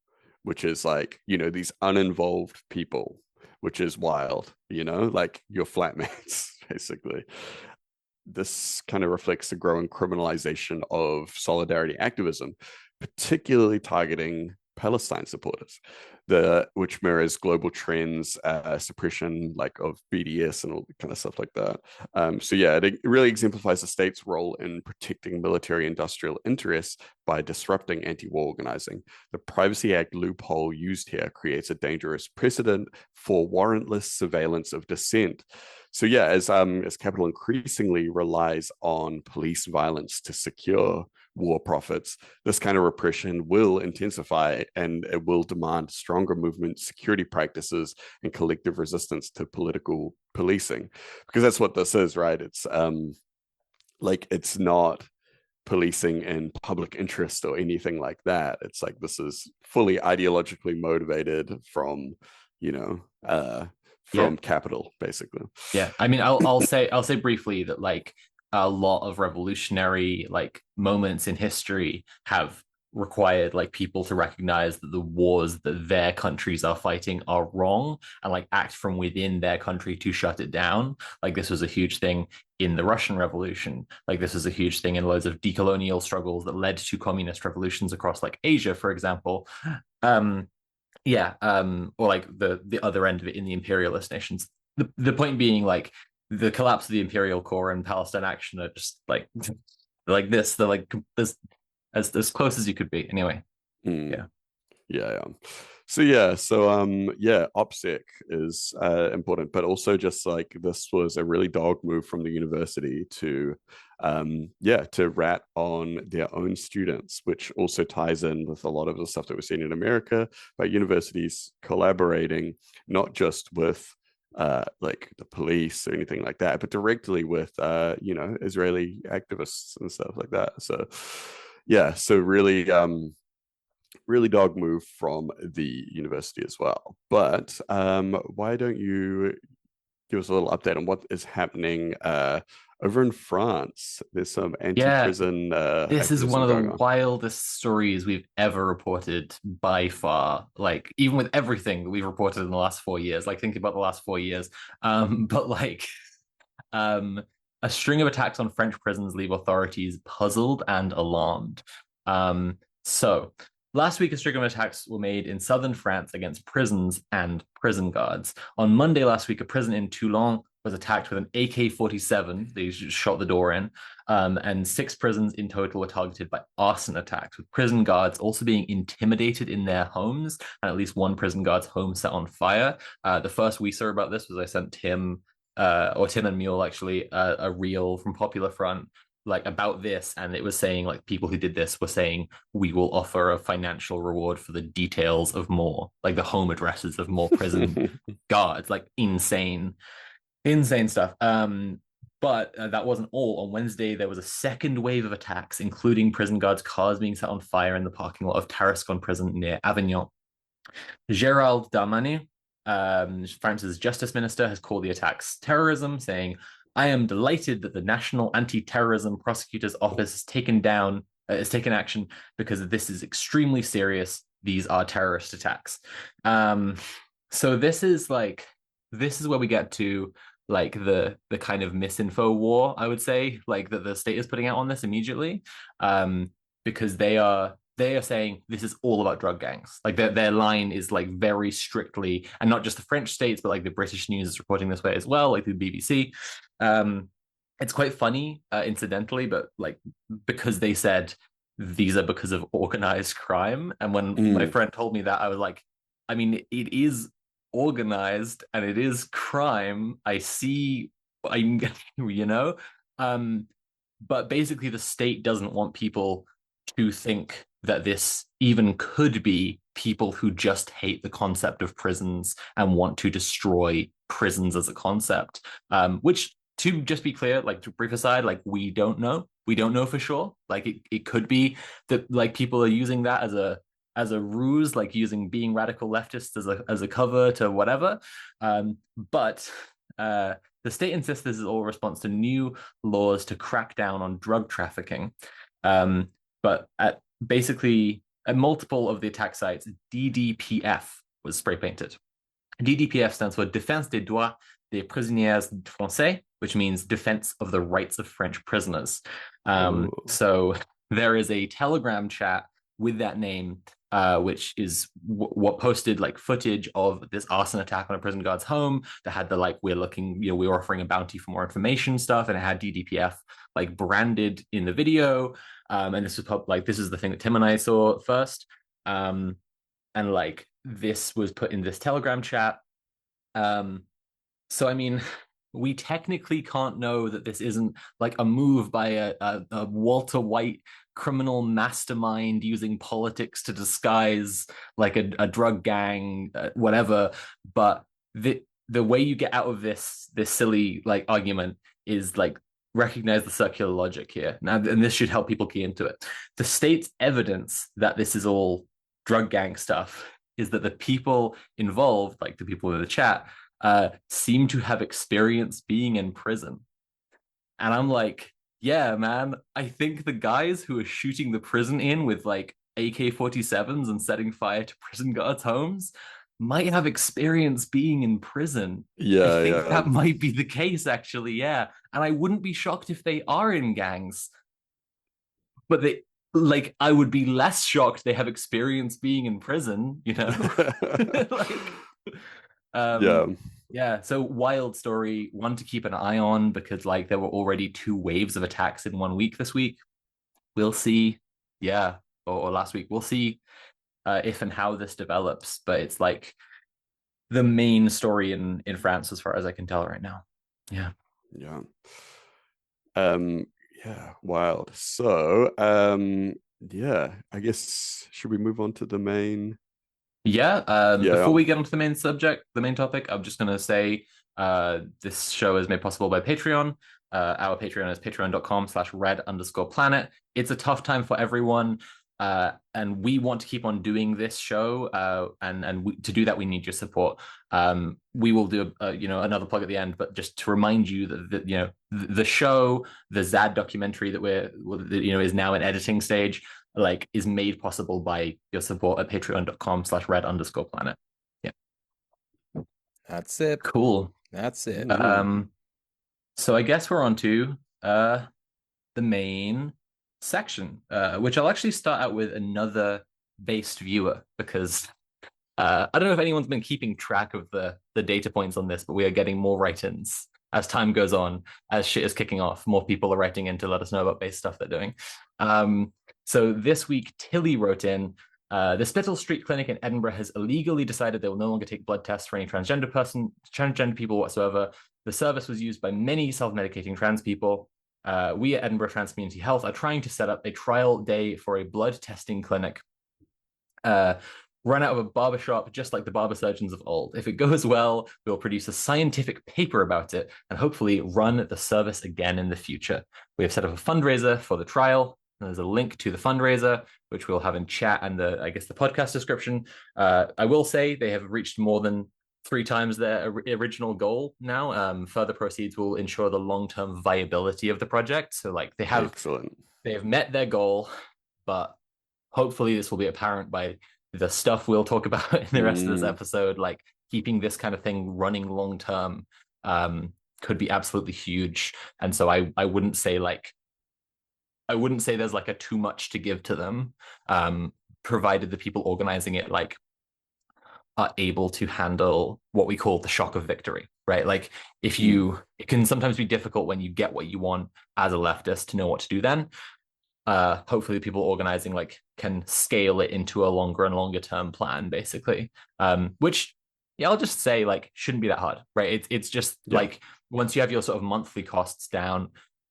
which is like, these uninvolved people, which is wild, like your flatmates, basically. This kind of reflects the growing criminalization of solidarity activism, particularly targeting Palestine supporters, which mirrors global trends, suppression like of BDS and all kind of stuff like that. So yeah, it really exemplifies the state's role in protecting military-industrial interests by disrupting anti-war organizing. The Privacy Act loophole used here creates a dangerous precedent for warrantless surveillance of dissent. So yeah, as capital increasingly relies on police violence to secure war profits, this kind of repression will intensify, and it will demand stronger movement security practices and collective resistance to political policing, because that's what this is, right? It's like, it's not policing in public interest or anything like that. It's like, this is fully ideologically motivated from Yeah. capital, basically. Yeah, I mean, I'll say briefly that, like, a lot of revolutionary like moments in history have required like people to recognize that the wars that their countries are fighting are wrong and like act from within their country to shut it down. Like this was a huge thing in the Russian Revolution. Like this was a huge thing in loads of decolonial struggles that led to communist revolutions across like Asia, for example. Um, or like the other end of it in the imperialist nations. The point being like the collapse of the imperial core and Palestine action are just like this. They're like this as close as you could be. Anyway, Mm. yeah. Yeah, yeah. So OPSEC is important, but also just like this was a really dog move from the university to rat on their own students, which also ties in with a lot of the stuff that we're seeing in America, by universities collaborating not just with like the police or anything like that, but directly with Israeli activists and stuff like that. So yeah, so really dog move from the university as well. But why don't you give us a little update on what is happening over in France? There's some Yeah, anti-prison this is one activism of the going on. wildest stories we've ever reported by far. Like, even with everything that we've reported in the last 4 years, like, think about the last 4 years. But like, um, a string of attacks on French prisons leave authorities puzzled and alarmed. So, last week, a string of attacks were made in southern France against prisons and prison guards. On Monday last week, a prison in Toulon was attacked with an AK-47. They just shot the door in. And 6 prisons in total were targeted by arson attacks, with prison guards also being intimidated in their homes, and at least one prison guard's home set on fire. The first we saw about this was I sent Tim, or Tim and Mule actually, a reel from Popular Front like about this, and it was saying like people who did this were saying we will offer a financial reward for the details of more, like the home addresses of more prison guards, like insane stuff. But that wasn't all. On Wednesday, there was a second wave of attacks, including prison guards' cars being set on fire in the parking lot of Tarascon prison near Avignon. Gérald Darmanin, France's justice minister, has called the attacks terrorism, saying, I am delighted that the National Anti-Terrorism Prosecutor's Office has taken action because this is extremely serious. These are terrorist attacks. So this is where we get to like the kind of misinfo war, I would say, like that the state is putting out on this immediately, because they are saying this is all about drug gangs. Like their line is like very strictly, and not just the French states, but like the British news is reporting this way as well, like the BBC. It's quite funny, incidentally, but like because they said these are because of organized crime, and when my Mm. friend told me that, I was like, I mean, it is organized and it is crime. I see, I'm, you know, um, but basically the state doesn't want people to think that this even could be people who just hate the concept of prisons and want to destroy prisons as a concept. Which, to just be clear, like to brief aside, like we don't know. We don't know for sure. Like it could be that like people are using that as a ruse, like using being radical leftists as a cover to whatever. But the state insists this is all a response to new laws to crack down on drug trafficking. But at multiple of the attack sites, DDPF was spray painted. DDPF stands for Défense des droits des prisonniers français, which means defense of the rights of French prisoners. Oh. So there is a Telegram chat with that name, which is what posted like footage of this arson attack on a prison guard's home that had the like we're offering a bounty for more information stuff, and it had DDPF like branded in the video. And this is the thing that Tim and I saw first. And like this was put in this Telegram chat. So I mean, we technically can't know that this isn't like a move by a Walter White criminal mastermind using politics to disguise like a drug gang, whatever. But the way you get out of this silly like argument is like recognize the circular logic here. Now, and this should help people key into it. The state's evidence that this is all drug gang stuff is that the people involved, like the people in the chat, seem to have experience being in prison. And I'm like, Yeah, man. I think the guys who are shooting the prison in with like AK-47s and setting fire to prison guards' homes might have experience being in prison. I Yeah, think yeah. that might be the case, actually. Yeah. And I wouldn't be shocked if they are in gangs, but like, I would be less shocked they have experience being in prison, you know? Like, Yeah. um, yeah, so wild story, one to keep an eye on because like there were already two waves of attacks in 1 week this week. We'll see, yeah, or last week. We'll see if and how this develops, but it's like the main story in France as far as I can tell right now. Yeah. Yeah. Um, yeah, wild. So, yeah, I guess should we move on to the main? Yeah. Before Yeah, we get onto the main subject, the main topic, I'm just going to say this show is made possible by Patreon. Our Patreon is patreon.com/red_planet. It's a tough time for everyone. And we want to keep on doing this show. To do that, we need your support. We will do, another plug at the end, but just to remind you that the show, the Zad documentary that is now in editing stage, like is made possible by your support at patreon.com/red_planet. Yeah. That's it. Cool. That's it. So I guess we're on to the main section, which I'll actually start out with another based viewer because I don't know if anyone's been keeping track of the data points on this, but we are getting more write-ins as time goes on, as shit is kicking off. More people are writing in to let us know about base stuff they're doing. So this week, Tilly wrote in. The Spittle Street Clinic in Edinburgh has illegally decided they will no longer take blood tests for any transgender people whatsoever. The service was used by many self-medicating trans people. We at Edinburgh Trans Community Health are trying to set up a trial day for a blood testing clinic run out of a barbershop, just like the barber surgeons of old. If it goes well, we'll produce a scientific paper about it and hopefully run the service again in the future. We have set up a fundraiser for the trial. There's a link to the fundraiser, which we'll have in chat and the podcast description. I will say they have reached more than 3 times their original goal now. Further proceeds will ensure the long-term viability of the project. So like they have excellent. met their goal, but hopefully this will be apparent by the stuff we'll talk about in the rest of this episode. Like keeping this kind of thing running long term could be absolutely huge. And so I wouldn't say there's like a too much to give to them, provided the people organizing it like are able to handle what we call the shock of victory, right? Like it can sometimes be difficult when you get what you want as a leftist to know what to do then. Hopefully people organizing like can scale it into a longer and longer term plan, basically. Which I'll just say like shouldn't be that hard, right? It's just like once you have your sort of monthly costs down,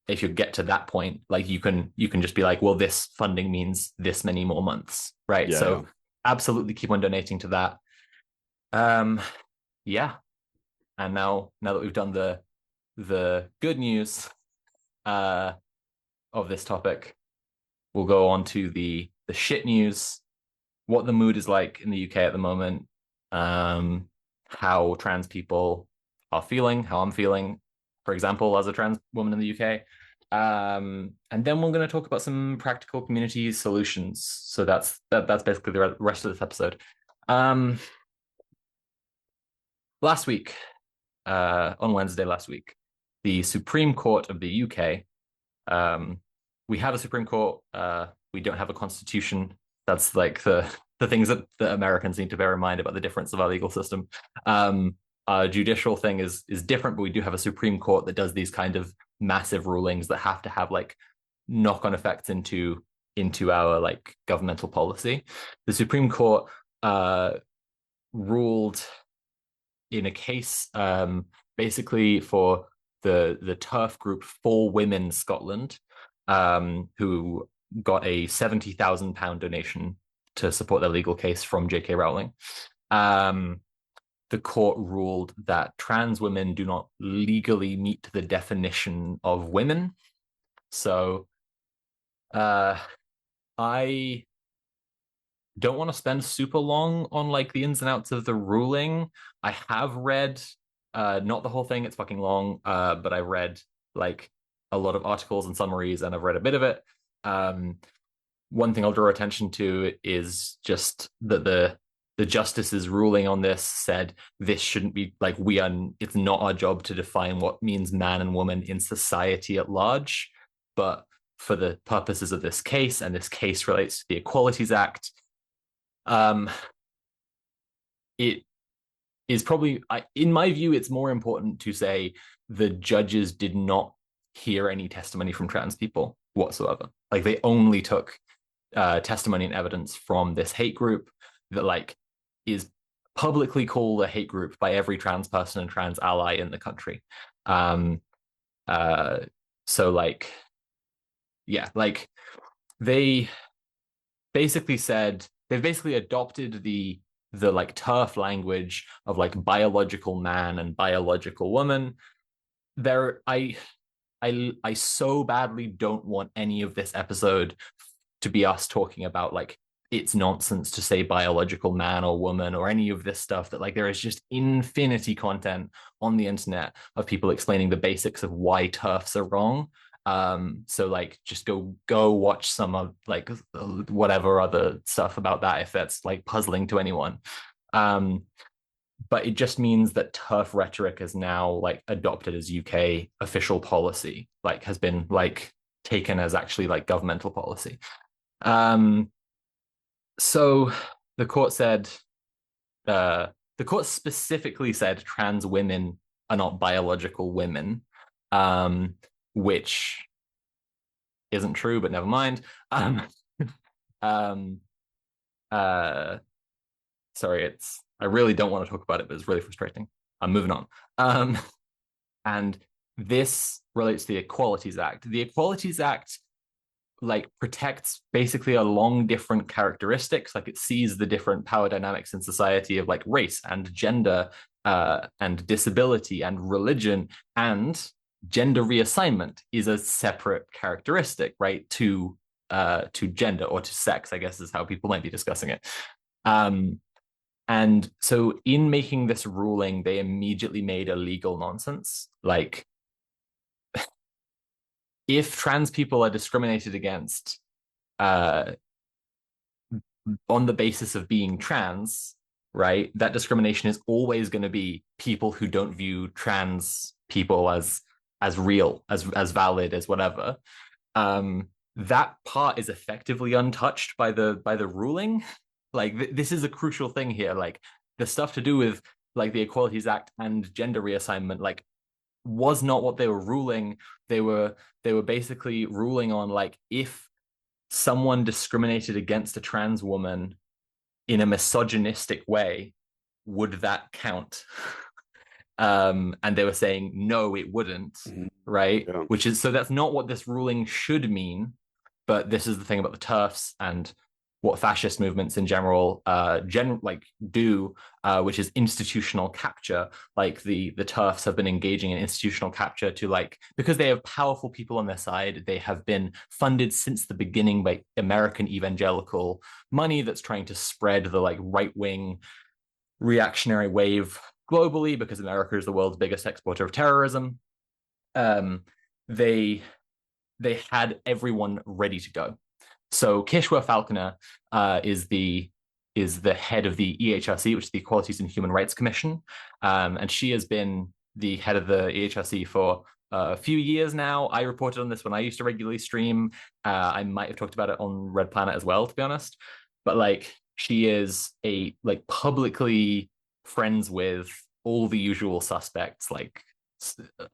if you get to that point, like you can just be like, well, this funding means this many more months, right? So absolutely keep on donating to that. Yeah. And now that we've done the good news of this topic, we'll go on to the shit news, what the mood is like in the UK at the moment, how trans people are feeling, how I'm feeling, for example, as a trans woman in the UK. And then we're going to talk about some practical community solutions. So that's basically the rest of this episode. Last week, on Wednesday last week, the Supreme Court of the UK, we have a Supreme Court. We don't have a constitution. That's like the things that the Americans need to bear in mind about the difference of our legal system. Our judicial thing is different, but we do have a Supreme Court that does these kind of massive rulings that have to have like knock-on effects into our like governmental policy. The Supreme Court ruled in a case basically for the turf group For Women Scotland, who got a £70,000 donation to support their legal case from J.K. Rowling. The court ruled that trans women do not legally meet the definition of women. So I don't want to spend super long on like the ins and outs of the ruling. I have read not the whole thing, it's fucking long, but I read like a lot of articles and summaries, and I've read a bit of it. One thing I'll draw attention to is just that the justice's ruling on this said this shouldn't be like it's not our job to define what means man and woman in society at large, but for the purposes of this case, and this case relates to the Equalities Act, it is probably, in my view, it's more important to say the judges did not hear any testimony from trans people whatsoever. Like they only took testimony and evidence from this hate group that like is publicly called a hate group by every trans person and trans ally in the country. So like, yeah, like they basically said they've basically adopted the like turf language of like biological man and biological woman. There, I so badly don't want any of this episode to be us talking about like it's nonsense to say biological man or woman or any of this stuff. That like there is just infinity content on the internet of people explaining the basics of why turfs are wrong. So like just go watch some of like whatever other stuff about that if that's like puzzling to anyone. But it just means that turf rhetoric is now like adopted as UK official policy, like has been like taken as actually like governmental policy. So the court said, the court specifically said trans women are not biological women, which isn't true, but never mind. Sorry, I really don't want to talk about it, but it's really frustrating. I'm moving on. And this relates to the Equalities Act. The Equalities Act like protects basically along different characteristics. Like it sees the different power dynamics in society of like race and gender and disability and religion, and gender reassignment is a separate characteristic, right? To gender or to sex, I guess is how people might be discussing it. And so in making this ruling, they immediately made a legal nonsense. Like if trans people are discriminated against on the basis of being trans, right, that discrimination is always going to be people who don't view trans people as real, as valid, as whatever. That part is effectively untouched by the ruling. Like this is a crucial thing here. Like the stuff to do with like the Equalities Act and gender reassignment, like was not what they were ruling. They were basically ruling on like if someone discriminated against a trans woman in a misogynistic way, would that count? And they were saying no, it wouldn't, right? Yeah. Which is, so that's not what this ruling should mean. But this is the thing about the TERFs and what fascist movements in general do, which is institutional capture. Like the TERFs have been engaging in institutional capture to like, because they have powerful people on their side, they have been funded since the beginning by American evangelical money that's trying to spread the like right-wing reactionary wave globally because America is the world's biggest exporter of terrorism. They had everyone ready to go. So Kishwa Falconer is the head of the EHRC, which is the Equalities and Human Rights Commission, and she has been the head of the EHRC for a few years now. I reported on this when I used to regularly stream. I might have talked about it on Red Planet as well, to be honest. But like, she is a like publicly friends with all the usual suspects, like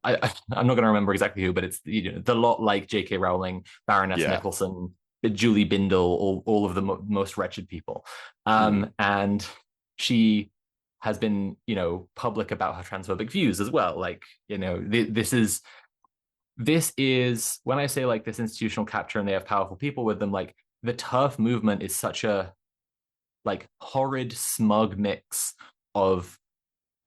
I'm not going to remember exactly who, but it's the lot like J.K. Rowling, Baroness Nicholson, Julie Bindel, all of the most wretched people. And she has been, public about her transphobic views as well. Like, this is when I say like this institutional capture and they have powerful people with them, like the TERF movement is such a like horrid, smug mix of,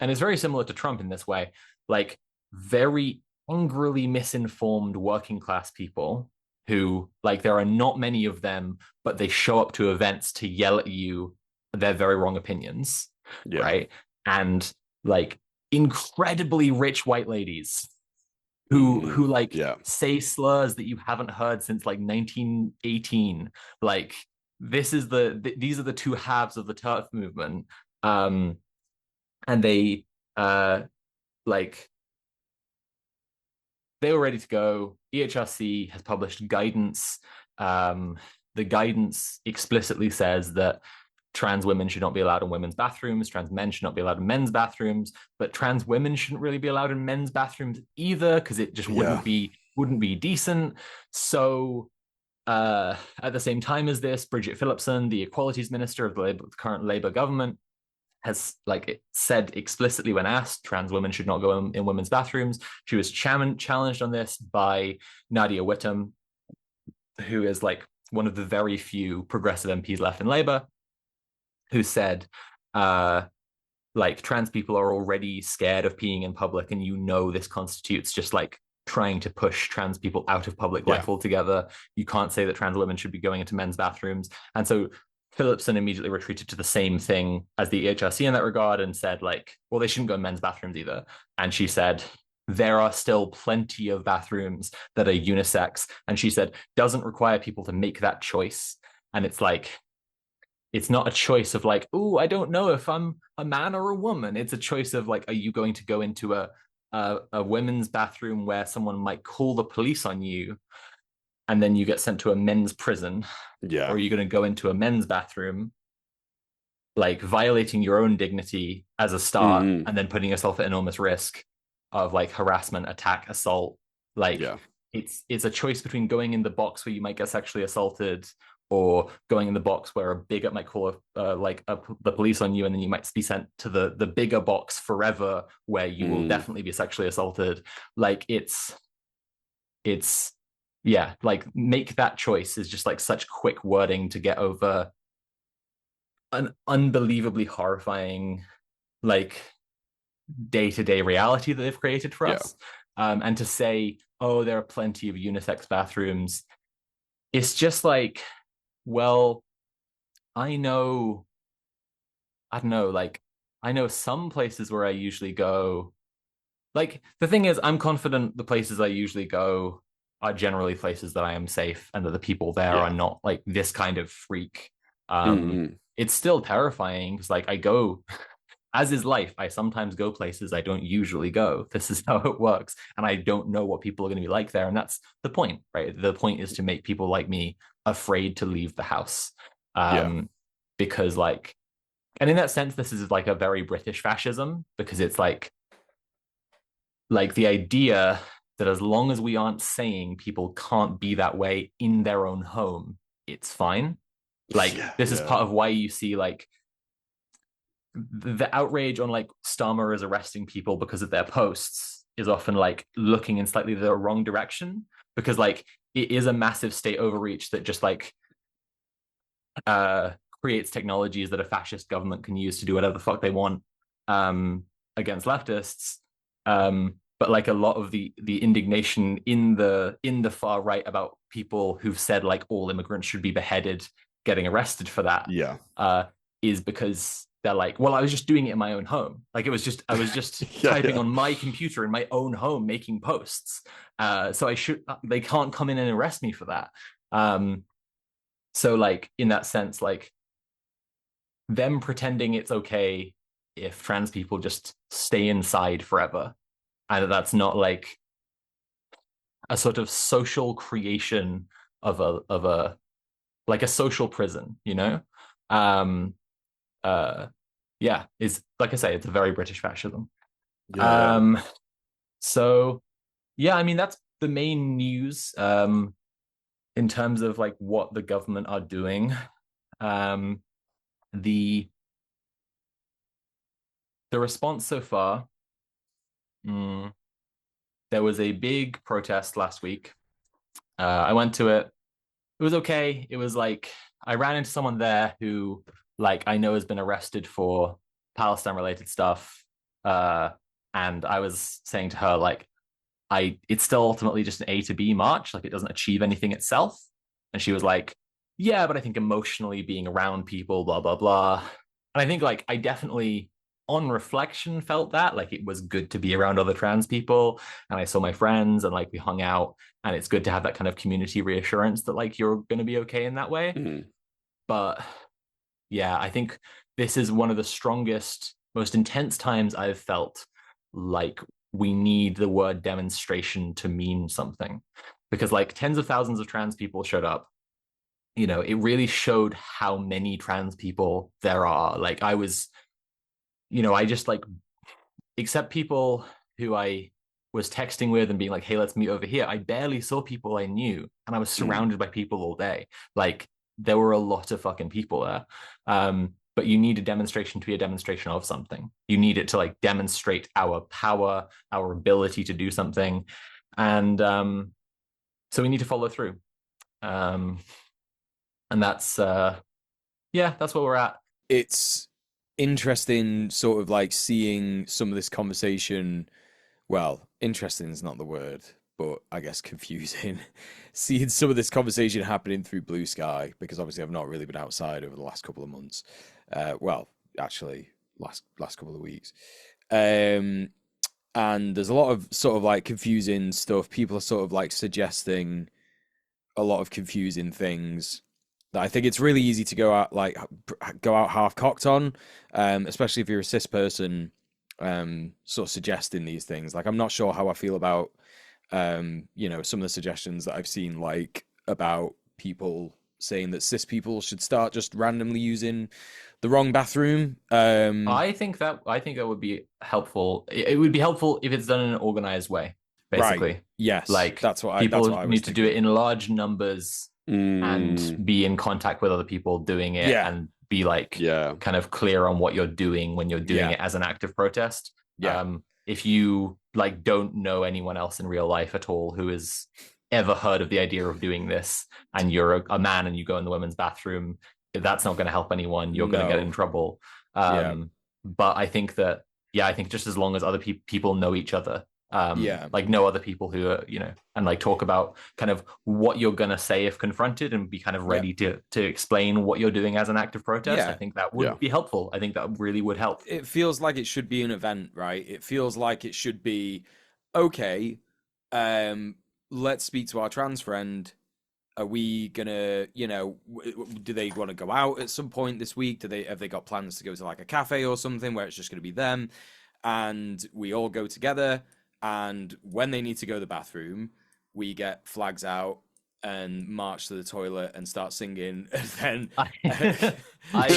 and it's very similar to Trump in this way, like very angrily misinformed working class people who, like, there are not many of them, but they show up to events to yell at you their very wrong opinions, right? And like incredibly rich white ladies who like Yeah. say slurs that you haven't heard since like 1918. Like these are the two halves of the turf movement. Um, and they uh like they were ready to go. EHRC has published guidance. Um, the guidance explicitly says that trans women should not be allowed in women's bathrooms, trans men should not be allowed in men's bathrooms, but trans women shouldn't really be allowed in men's bathrooms either because it just Yeah. wouldn't be decent. So at the same time as this, Bridget Phillipson, the equalities minister of the current Labour government, has like said explicitly when asked trans women should not go in women's bathrooms. She was challenged on this by Nadia Whittome, who is like one of the very few progressive MPs left in Labour, who said like trans people are already scared of peeing in public, and this constitutes just like trying to push trans people out of public life altogether. You can't say that trans women should be going into men's bathrooms. And so Phillipson immediately retreated to the same thing as the EHRC in that regard and said, like, well, they shouldn't go in men's bathrooms either. And she said, there are still plenty of bathrooms that are unisex. And she said, doesn't require people to make that choice. And it's like, it's not a choice of like, oh, I don't know if I'm a man or a woman. It's a choice of like, are you going to go into a women's bathroom where someone might call the police on you and then you get sent to a men's prison? Yeah. Or are you going to go into a men's bathroom, like violating your own dignity as a start and then putting yourself at enormous risk of like harassment, attack, assault? Like it's a choice between going in the box where you might get sexually assaulted or going in the box where a bigger might call the police on you, and then you might be sent to the bigger box forever where you will definitely be sexually assaulted. Like it's yeah, like make that choice is just like such quick wording to get over an unbelievably horrifying like day-to-day reality that they've created for us. And to say, oh, there are plenty of unisex bathrooms, it's just like, well, I don't know, like I know some places where I usually go. Like the thing is, I'm confident the places I usually go are generally places that I am safe and that the people there are not like this kind of freak. It's still terrifying because like I go, as is life, I sometimes go places I don't usually go. This is how it works. And I don't know what people are going to be like there. And that's the point, right? The point is to make people like me afraid to leave the house. Because like, and in that sense, this is like a very British fascism because it's like the idea that as long as we aren't saying people can't be that way in their own home, it's fine. Like this is part of why you see like the outrage on like Starmer is arresting people because of their posts is often like looking in slightly the wrong direction, because like it is a massive state overreach that just like creates technologies that a fascist government can use to do whatever the fuck they want against leftists. But like a lot of the indignation in the far right about people who've said like all immigrants should be beheaded getting arrested for that is because they're like, well, I was just doing it in my own home. Like I was just typing on my computer in my own home making posts. So they can't come in and arrest me for that. So like in that sense, like them pretending it's okay if trans people just stay inside forever, and that's not like a sort of social creation of a like a social prison, you know? Is like I say, it's a very British fascism. So yeah, I mean that's the main news in terms of like what the government are doing. The response so far, there was a big protest last week. I went to it. It was okay. It was like I ran into someone there who like I know has been arrested for Palestine related stuff. And I was saying to her, like, it's still ultimately just an A to B march, like it doesn't achieve anything itself. And she was like, yeah, but I think emotionally being around people, blah, blah, blah. And I think like I definitely on reflection felt that like it was good to be around other trans people, and I saw my friends and like we hung out, and it's good to have that kind of community reassurance that like you're going to be okay in that way. Mm. But yeah, I think this is one of the strongest, most intense times I've felt like we need the word demonstration to mean something, because like tens of thousands of trans people showed up. It really showed how many trans people there are. Like I was, I just like, except people who I was texting with and being like, hey, let's meet over here. I barely saw people I knew, and I was Mm. surrounded by people all day. Like there were a lot of fucking people there. But you need a demonstration to be a demonstration of something. You need it to like demonstrate our power, our ability to do something. And so we need to follow through. And that's that's where we're at. It's interesting, sort of like seeing some of this conversation. Well, interesting is not the word, but I guess confusing. Seeing some of this conversation happening through Blue Sky, because obviously I've not really been outside over the last couple of months. Well, actually, last couple of weeks. And there's a lot of sort of like confusing stuff. People are sort of like suggesting a lot of confusing things that I think it's really easy to go out half cocked on, especially if you're a cis person, sort of suggesting these things. Like I'm not sure how I feel about some of the suggestions that I've seen, like about people saying that cis people should start just randomly using the wrong bathroom. I think that would be helpful. It would be helpful if it's done in an organized way, Right. basically. Yes. Like That's what people I was need to do it thinking. in large numbers Mm. and be in contact with other people doing it, Yeah. and be like Yeah. kind of clear on what you're doing when you're doing Yeah. it as an active protest. Yeah. If you like don't know anyone else in real life at all who has ever heard of the idea of doing this, and you're a man and you go in the women's bathroom, that's not going to help anyone. You're going to get in No. trouble. Yeah. But I think that, yeah, I think just as long as other people know each other, Yeah. like know other people who are, and like talk about kind of what you're gonna say if confronted, and be kind of Yeah. ready to explain what you're doing as an active protest. I Yeah. think that Yeah. would be helpful. I think that really would help. It feels like it should be an event, right? It feels like it should be okay. Um, let's speak to our trans friend. Are we gonna, do they want to go out at some point this week? Have they got plans to go to like a cafe or something where it's just gonna be them, and we all go together? And when they need to go to the bathroom, we get flags out and march to the toilet and start singing, and I, then I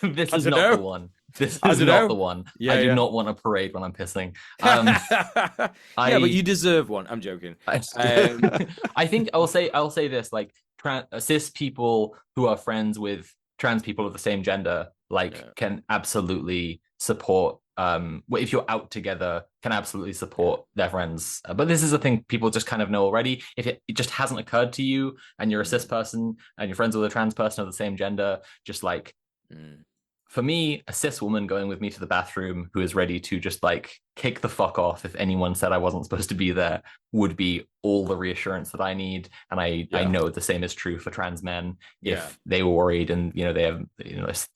this I is don't not the know. one. This I is don't not the know. one. I Yeah, do yeah. not want a parade when I'm pissing. Yeah, but I you deserve one. I'm joking. I, Um, I think I'll say this, like cis people who are friends with trans people of the same gender like yeah, can absolutely support, if you're out together, can absolutely yeah, support their friends. But this is a thing people just kind of know already. If it just hasn't occurred to you, and you're a cis mm, person and you're friends with a trans person of the same gender, just like, mm, for me, a cis woman going with me to the bathroom who is ready to just like kick the fuck off if anyone said I wasn't supposed to be there would be all the reassurance that I need. And I Yeah. know the same is true for trans men yeah, if they were worried, and they have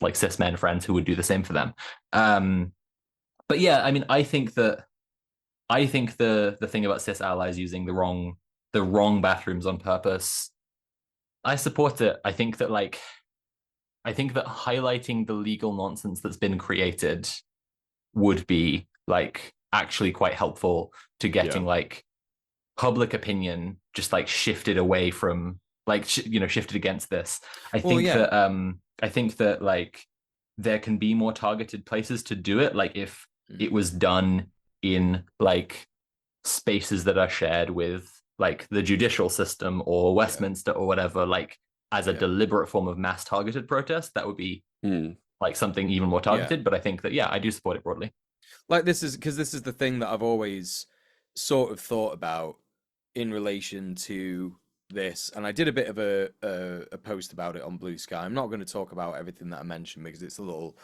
like cis men friends who would do the same for them. But yeah, I mean, I think the thing about cis allies using the wrong bathrooms on purpose, I support it. I think that highlighting the legal nonsense that's been created would be like actually quite helpful to Yeah. getting like public opinion just like shifted away from like shifted against this. I well, think yeah, that I think that like there can be more targeted places to do it, like if it mm, was done in like spaces that are shared with like the judicial system or yeah, Westminster or whatever, like as a yeah, deliberate form of mass targeted protest, that would be Mm. like something even more yeah. targeted. But I think that, yeah, I do support it broadly. Like this is because this is the thing that I've always sort of thought about in relation to this, and I did a bit of a post about it on Blue Sky. I'm not going to talk about everything that I mentioned because it's a little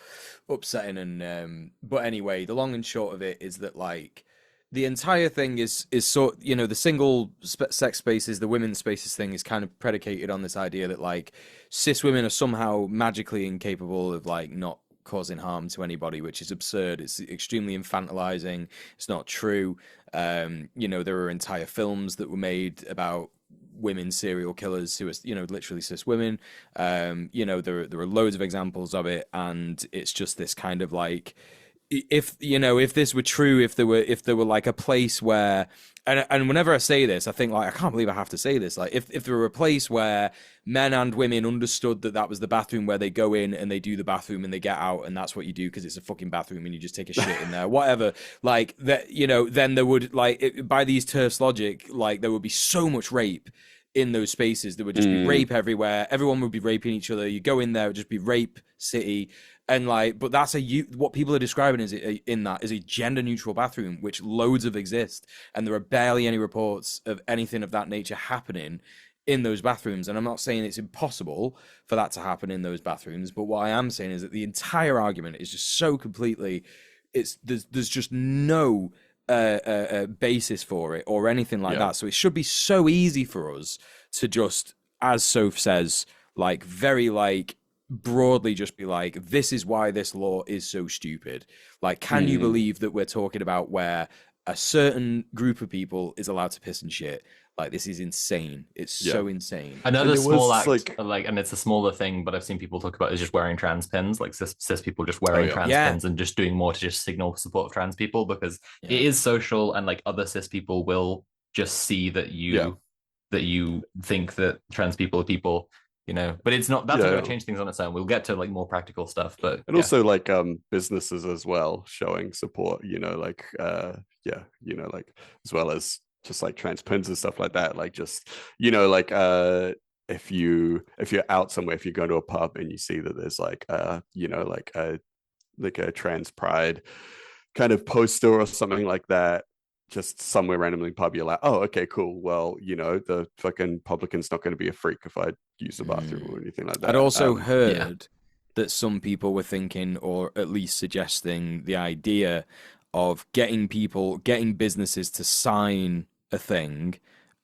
upsetting, and but anyway, the long and short of it is that like the entire thing is sort, the single sex spaces, the women's spaces thing is kind of predicated on this idea that like cis women are somehow magically incapable of like not causing harm to anybody, which is absurd. It's extremely infantilizing. It's not true. There are entire films that were made about women serial killers who are, literally cis women. There are loads of examples of it, and it's just this kind of like, if this were true, if there were like a place where, and whenever I say this, I think like, I can't believe I have to say this. Like, if there were a place where men and women understood that was the bathroom where they go in and they do the bathroom and they get out, and that's what you do because it's a fucking bathroom and you just take a shit in there, whatever. Like that, then there would by these TERFs logic, like there would be so much rape in those spaces. There would just be rape everywhere. Everyone would be raping each other. You go in there, it would just be rape city. And like, but that's what people are describing is a gender neutral bathroom, which loads of exist, and there are barely any reports of anything of that nature happening in those bathrooms. And I'm not saying it's impossible for that to happen in those bathrooms, but what I am saying is that the entire argument is just so completely, there's just no basis for it or anything like that. So it should be so easy for us to just, as Soph says, like very like broadly just be like, this is why this law is so stupid. Like, can you believe that we're talking about where a certain group of people is allowed to piss and shit? Like, this is insane. It's so insane. Another small act, and it's a smaller thing, but I've seen people talk about is just wearing trans pins, like cis people just wearing trans pins and just doing more to just signal support of trans people, because it is social, and like other cis people will just see that you think that trans people are people. But it's not, that's not going to change things on its own. We'll get to like more practical stuff, but also like businesses as well showing support, like as well as just like trans pins and stuff like that. Like just, if you're out somewhere, if you go to a pub and you see that there's like like a trans pride kind of poster or something like that, just somewhere randomly in pub, you're like, oh, okay, cool. Well, the fucking publican's not going to be a freak if I use the bathroom or anything like that. I'd also heard that some people were thinking, or at least suggesting, the idea of getting businesses to sign a thing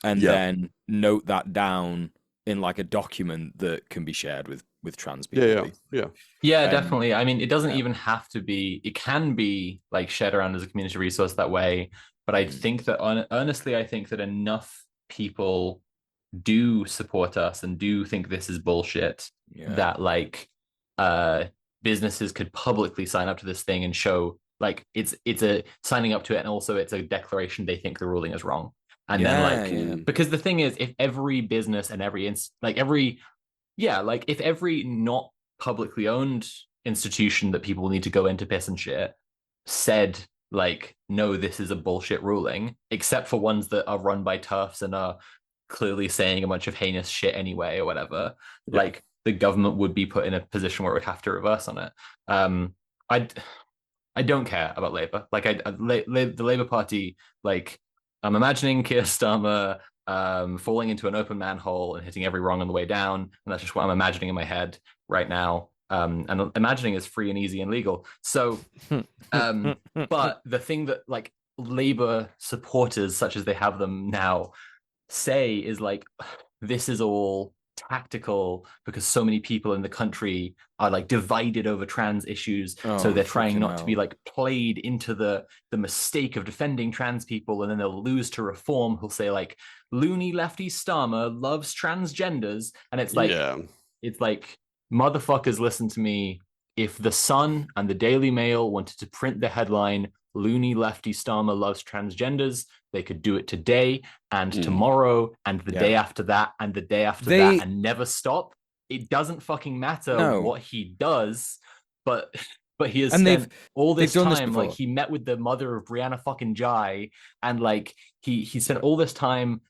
and then note that down in like a document that can be shared with trans people. Definitely. I mean, it doesn't even have to be, it can be like shared around as a community resource that way. But I think that honestly, I think that enough people do support us and do think this is bullshit that like businesses could publicly sign up to this thing and show like it's a signing up to it, and also it's a declaration they think the ruling is wrong. And then because the thing is, if every business and if every not publicly owned institution that people need to go into piss and shit said like, no, this is a bullshit ruling, except for ones that are run by TERFs and are clearly saying a bunch of heinous shit anyway or whatever, like the government would be put in a position where it would have to reverse on it. I don't care about Labour. Like the Labour Party, like I'm imagining Keir Starmer falling into an open manhole and hitting every rung on the way down, and that's just what I'm imagining in my head right now. And imagining is free and easy and legal. So, but the thing that like Labour supporters, such as they have them now, say is like, this is all tactical because so many people in the country are like divided over trans issues. So they're trying not to be like played into the mistake of defending trans people, and then they'll lose to reform who'll say like, loony lefty Starmer loves transgenders. And it's like, motherfuckers, listen to me. If the Sun and the Daily Mail wanted to print the headline, loony lefty Starmer loves transgenders, they could do it today and tomorrow and the day after that and the day after that and never stop. It doesn't fucking matter what he does, but he has spent all this time, like he met with the mother of Brianna fucking Jai, and like he spent all this time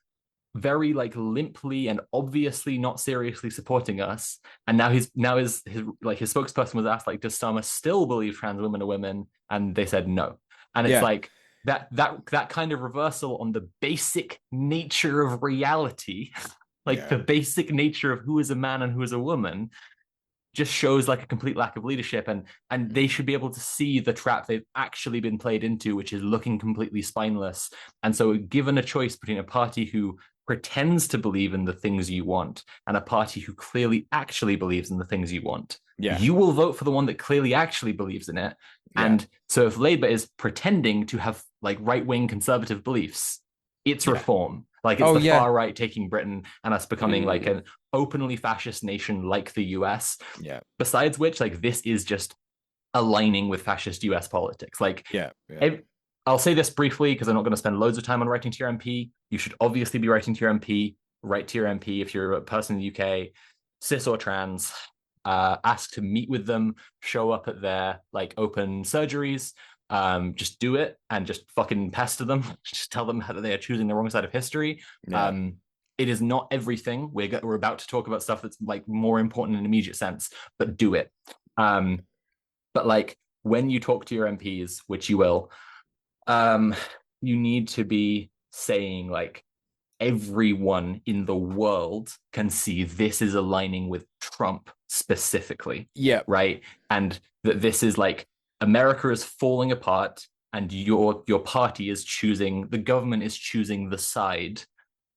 very like limply and obviously not seriously supporting us, and now his spokesperson was asked like, does Starmer still believe trans women are women, and they said no. And it's like that kind of reversal on the basic nature of reality, like the basic nature of who is a man and who is a woman, just shows like a complete lack of leadership, and they should be able to see the trap they've actually been played into, which is looking completely spineless. And so given a choice between a party who pretends to believe in the things you want and a party who clearly actually believes in the things you want, Yeah. you will vote for the one that clearly actually believes in it. Yeah. And so if Labour is pretending to have like right-wing conservative beliefs, it's Yeah. reform. Like it's Oh, the yeah. far right taking Britain and us becoming like an openly fascist nation like the US. Yeah. Besides which, like this is just aligning with fascist US politics. Like Yeah. Yeah. I'll say this briefly because I'm not going to spend loads of time on writing to your MP. You should obviously be writing to your MP. Write to your MP if you're a person in the UK, cis or trans. Ask to meet with them. Show up at their like open surgeries. Just do it and just fucking pester them. Just tell them that they are choosing the wrong side of history. Yeah. It is not everything. We're about to talk about stuff that's like more important in an immediate sense, but do it. But like when you talk to your MPs, which you will, you need to be saying like everyone in the world can see this is aligning with Trump specifically. Yeah. Right. And that this is like America is falling apart and your party is choosing, the government is choosing the side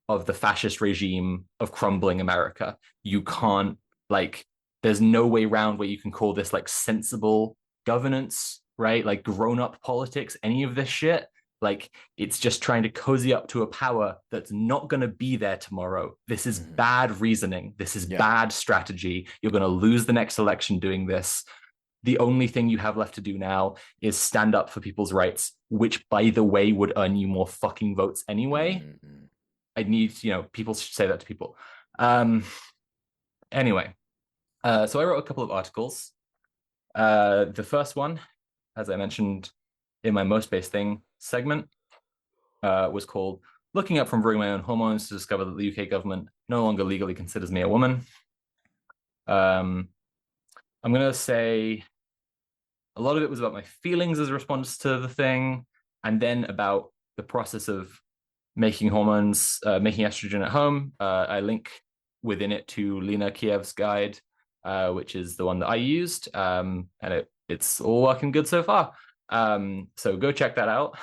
of the fascist regime of crumbling America. You can't like there's no way around where you can call this like sensible governance, right? Like grown up politics, any of this shit. Like it's just trying to cozy up to a power that's not going to be there tomorrow. This is bad reasoning. This is bad strategy. You're going to lose the next election doing this. The only thing you have left to do now is stand up for people's rights, which, by the way, would earn you more fucking votes anyway. I need, people should say that to people. Anyway, so I wrote a couple of articles. The first one, as I mentioned in my most base thing segment, was called Looking Up from Viewing My Own Hormones to Discover that the UK government no longer legally considers me a woman. I'm going to say a lot of it was about my feelings as a response to the thing, and then about the process of making hormones, making estrogen at home. I link within it to Lena Kiev's guide, which is the one that I used, and it's all working good so far. So go check that out.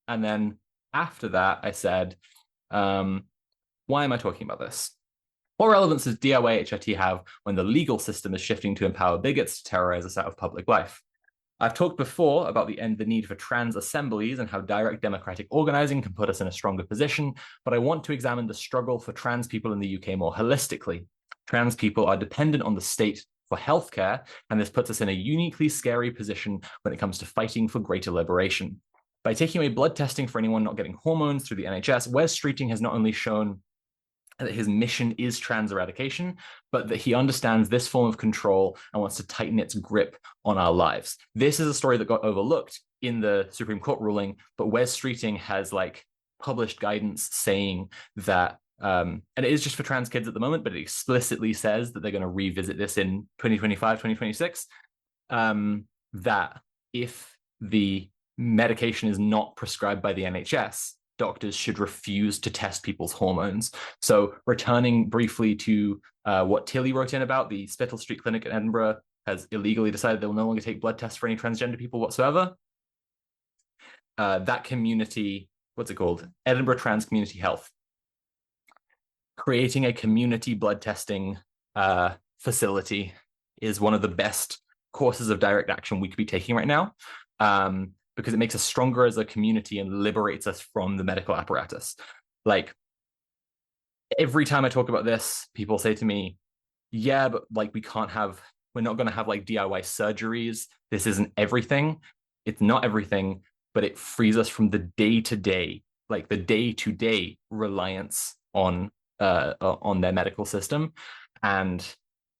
And then after that, I said, why am I talking about this? What relevance does DIY HRT have when the legal system is shifting to empower bigots to terrorize us out of public life? I've talked before about the need for trans assemblies and how direct democratic organizing can put us in a stronger position, but I want to examine the struggle for trans people in the UK more holistically. Trans people are dependent on the state for healthcare, and this puts us in a uniquely scary position when it comes to fighting for greater liberation. By taking away blood testing for anyone not getting hormones through the NHS, Wes Streeting has not only shown that his mission is trans eradication, but that he understands this form of control and wants to tighten its grip on our lives. This is a story that got overlooked in the Supreme Court ruling, but Wes Streeting has like published guidance saying that, and it is just for trans kids at the moment, but it explicitly says that they're going to revisit this in 2025, 2026, that if the medication is not prescribed by the NHS, doctors should refuse to test people's hormones. So returning briefly to what Tilly wrote in about, the Spittle Street Clinic in Edinburgh has illegally decided they will no longer take blood tests for any transgender people whatsoever. That community, what's it called? Edinburgh Trans Community Health. Creating a community blood testing facility is one of the best courses of direct action we could be taking right now. Because it makes us stronger as a community and liberates us from the medical apparatus. Like every time I talk about this, people say to me, yeah, but like we're not going to have like DIY surgeries. This isn't everything. It's not everything, but it frees us from the day-to-day, like the day-to-day reliance on their medical system. And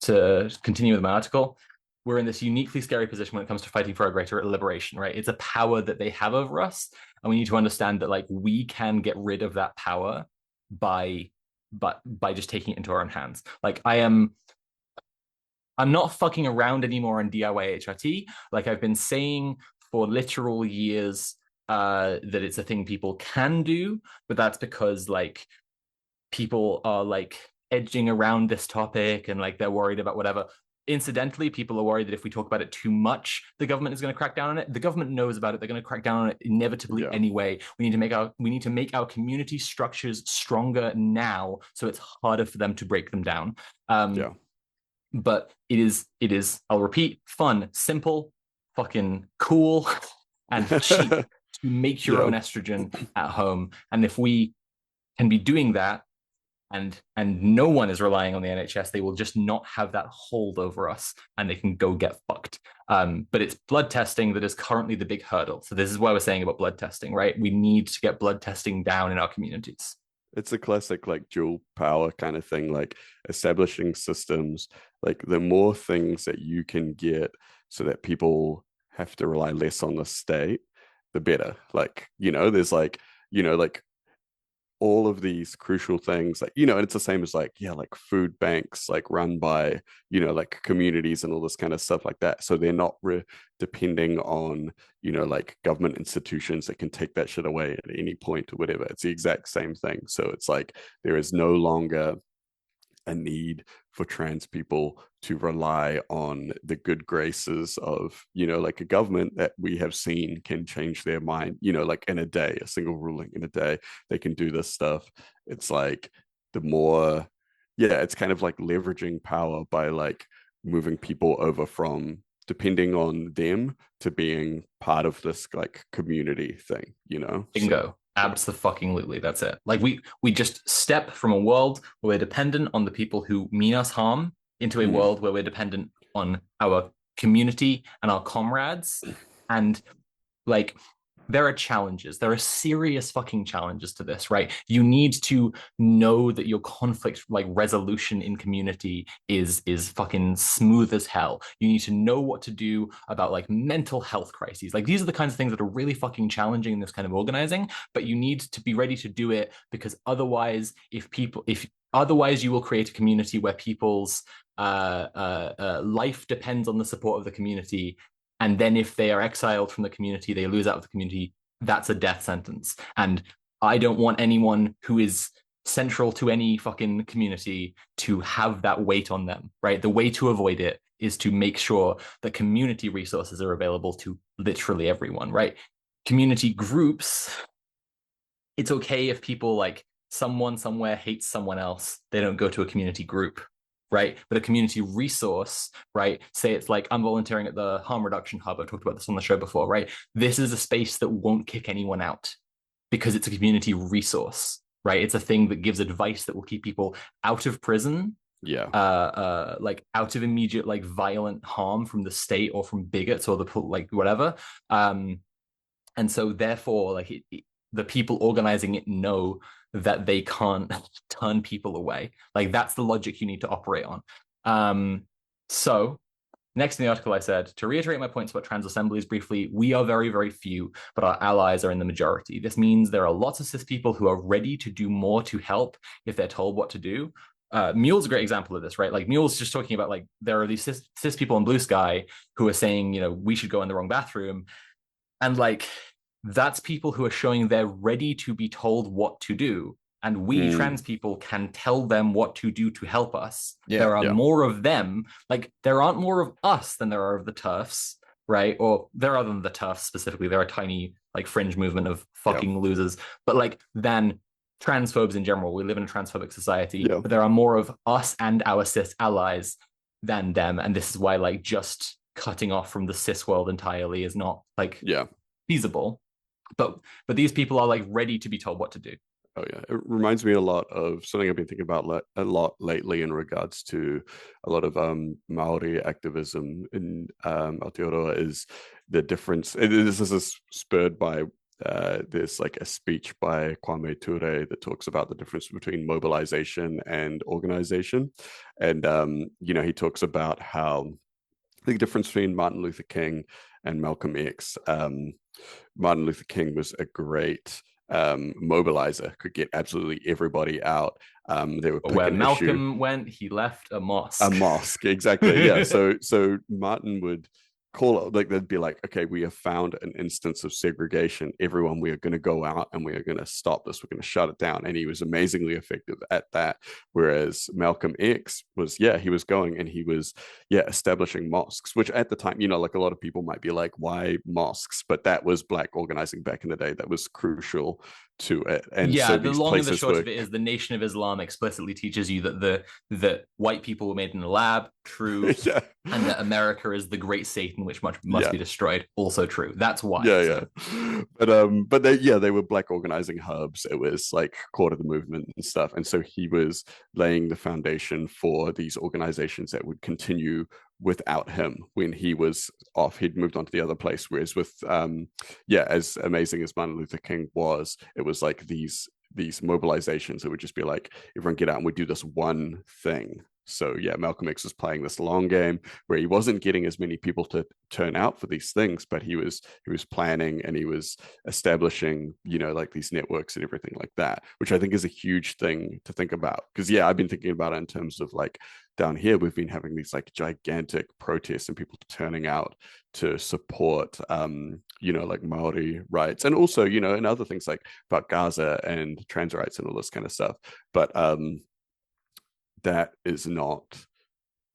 to continue with my article, we're in this uniquely scary position when it comes to fighting for a greater liberation, right? It's a power that they have over us. And we need to understand that like we can get rid of that power by just taking it into our own hands. Like I'm not fucking around anymore on DIY HRT. Like I've been saying for literal years that it's a thing people can do, but that's because like people are like edging around this topic and like they're worried about whatever. incidentally, people are worried that if we talk about it too much, the government is going to crack down on it. The government knows about it. They're going to crack down on it inevitably anyway. We need to make our community structures stronger now, so it's harder for them to break them down. But it is, I'll repeat, fun, simple, fucking cool, and cheap to make your own estrogen at home. And if we can be doing that, and no one is relying on the NHS, they will just not have that hold over us, and they can go get fucked. But it's blood testing that is currently the big hurdle. So this is why we're saying about blood testing, right? We need to get blood testing down in our communities. It's a classic like dual power kind of thing, like establishing systems, like the more things that you can get so that people have to rely less on the state, the better. Like, there's like, like all of these crucial things, like, and it's the same as like, like food banks, like run by, like communities and all this kind of stuff like that. So they're not depending on, like government institutions that can take that shit away at any point or whatever. It's the exact same thing. So it's like, there is no longer a need for trans people to rely on the good graces of, like a government that we have seen can change their mind, like in a day, a single ruling in a day, they can do this stuff. It's like the more, it's kind of like leveraging power by like moving people over from depending on them to being part of this like community thing, Bingo. So, Absolutely. That's it. Like we just step from a world where we're dependent on the people who mean us harm into a world where we're dependent on our community and our comrades. And like, there are challenges. There are serious fucking challenges to this, right? You need to know that your conflict like resolution in community is fucking smooth as hell. You need to know what to do about like mental health crises. Like, these are the kinds of things that are really fucking challenging in this kind of organizing, but you need to be ready to do it, because otherwise, otherwise you will create a community where people's life depends on the support of the community. And then if they are exiled from the community, they lose out of the community. That's a death sentence. And I don't want anyone who is central to any fucking community to have that weight on them, right? The way to avoid it is to make sure that community resources are available to literally everyone, right? Community groups, it's okay if people like someone somewhere hates someone else, they don't go to a community group, right? But a community resource, right? Say it's like, I'm volunteering at the Harm Reduction Hub. I talked about this on the show before, right? This is a space that won't kick anyone out because it's a community resource, right? It's a thing that gives advice that will keep people out of prison, like out of immediate like violent harm from the state or from bigots or the like whatever. And so therefore, like the people organizing it know that they can't turn people away. Like, that's the logic you need to operate on. So next in the article, I said, to reiterate my points about trans assemblies briefly, we are very, very few, but our allies are in the majority. This means there are lots of cis people who are ready to do more to help if they're told what to do. Mule's a great example of this, right? Like, Mule's just talking about, like, there are these cis people in Blue Sky who are saying, we should go in the wrong bathroom. And like, that's people who are showing they're ready to be told what to do. And we trans people can tell them what to do to help us. There are more of them. Like, there aren't more of us than there are of the TERFs, right? Or there are than the TERFs specifically. They're a tiny, like, fringe movement of fucking losers. But like, than transphobes in general. We live in a transphobic society. But there are more of us and our cis allies than them. And this is why, like, just cutting off from the cis world entirely is not, like, feasible. But these people are like ready to be told what to do. Oh yeah, it reminds me a lot of something I've been thinking about a lot lately in regards to a lot of Maori activism in Aotearoa, is the difference. This is spurred by there's like a speech by Kwame Ture that talks about the difference between mobilization and organization, and he talks about how the difference between Martin Luther King and Malcolm X. Martin Luther King was a great mobilizer, could get absolutely everybody out. They would pick where an Malcolm issue. went, he left a mosque. A mosque, exactly. Yeah. So Martin would call it like they'd be like, okay, we have found an instance of segregation. Everyone, we are going to go out and we are going to stop this. We're going to shut it down. And he was amazingly effective at that. Whereas Malcolm X was, yeah, he was going and he was, yeah, establishing mosques, which at the time, you know, like a lot of people might be like, why mosques? But that was Black organizing back in the day. That was crucial to it. And Yeah, so the these long and the places short were, of it is the Nation of Islam explicitly teaches you that that white people were made in a lab, true, yeah, and that America is the great Satan which must yeah. be destroyed, also true. That's why. Yeah, So. yeah. But they were Black organizing hubs. It was like core of the movement and stuff. And so he was laying the foundation for these organizations that would continue without him when he was off. He'd moved on to the other place. Whereas with yeah, as amazing as Martin Luther King was, it was like these mobilizations that would just be like, everyone get out and we do this one thing. So yeah, Malcolm X was playing this long game where he wasn't getting as many people to turn out for these things, but he was planning and he was establishing, you know, like these networks and everything like that, which I think is a huge thing to think about. Because yeah, I've been thinking about it in terms of like down here, we've been having these like gigantic protests and people turning out to support you know, like Maori rights and also, you know, and other things like about Gaza and trans rights and all this kind of stuff. But that is not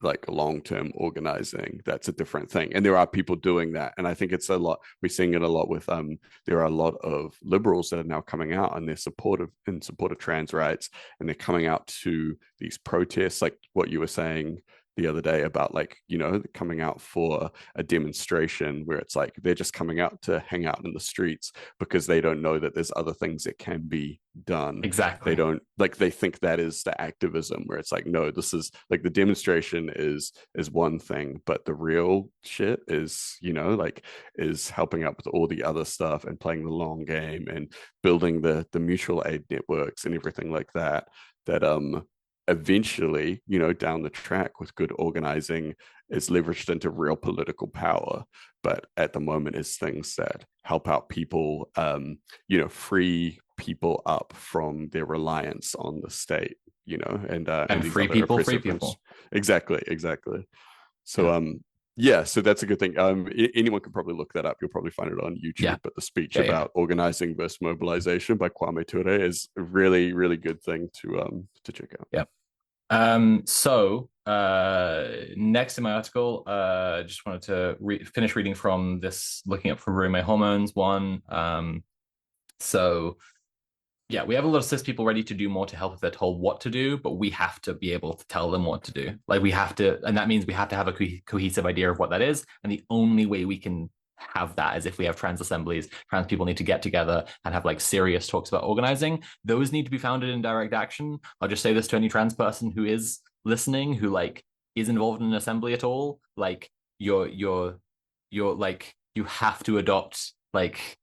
like long-term organizing. That's a different thing, and there are people doing that, and I think it's a lot, we're seeing it a lot with there are a lot of liberals that are now coming out and they're supportive in support of trans rights, and they're coming out to these protests like what you were saying the other day about, like, you know, coming out for a demonstration where it's like they're just coming out to hang out in the streets because they don't know that there's other things that can be done. They Exactly. don't, like, they think that is the activism, where it's like, no, this is like the demonstration is one thing, but the real shit is, you know, like, is helping out with all the other stuff and playing the long game and building the mutual aid networks and everything like that, that eventually, you know, down the track with good organizing is leveraged into real political power. But at the moment is things that help out people, you know, free people up from their reliance on the state, you know, and And these free other people, free oppressive people. exactly, exactly. So Yeah. yeah, so that's a good thing. Anyone can probably look that up. You'll probably find it on Yeah. YouTube. But the speech Yeah. Yeah. about organizing versus mobilization by Kwame Ture is a really, really good thing to check out. Yeah. So next in my article, just wanted to finish reading from this, looking up for Ruin My Hormones one. So yeah, we have a lot of cis people ready to do more to help if they're told what to do, but we have to be able to tell them what to do. Like we have to, and that means we have to have a cohesive idea of what that is. And the only way we can have that is if we have trans assemblies. Trans people need to get together and have like serious talks about organizing. Those need to be founded in direct action. I'll just say this to any trans person who is listening, who like is involved in an assembly at all. Like you're like, you have to adopt like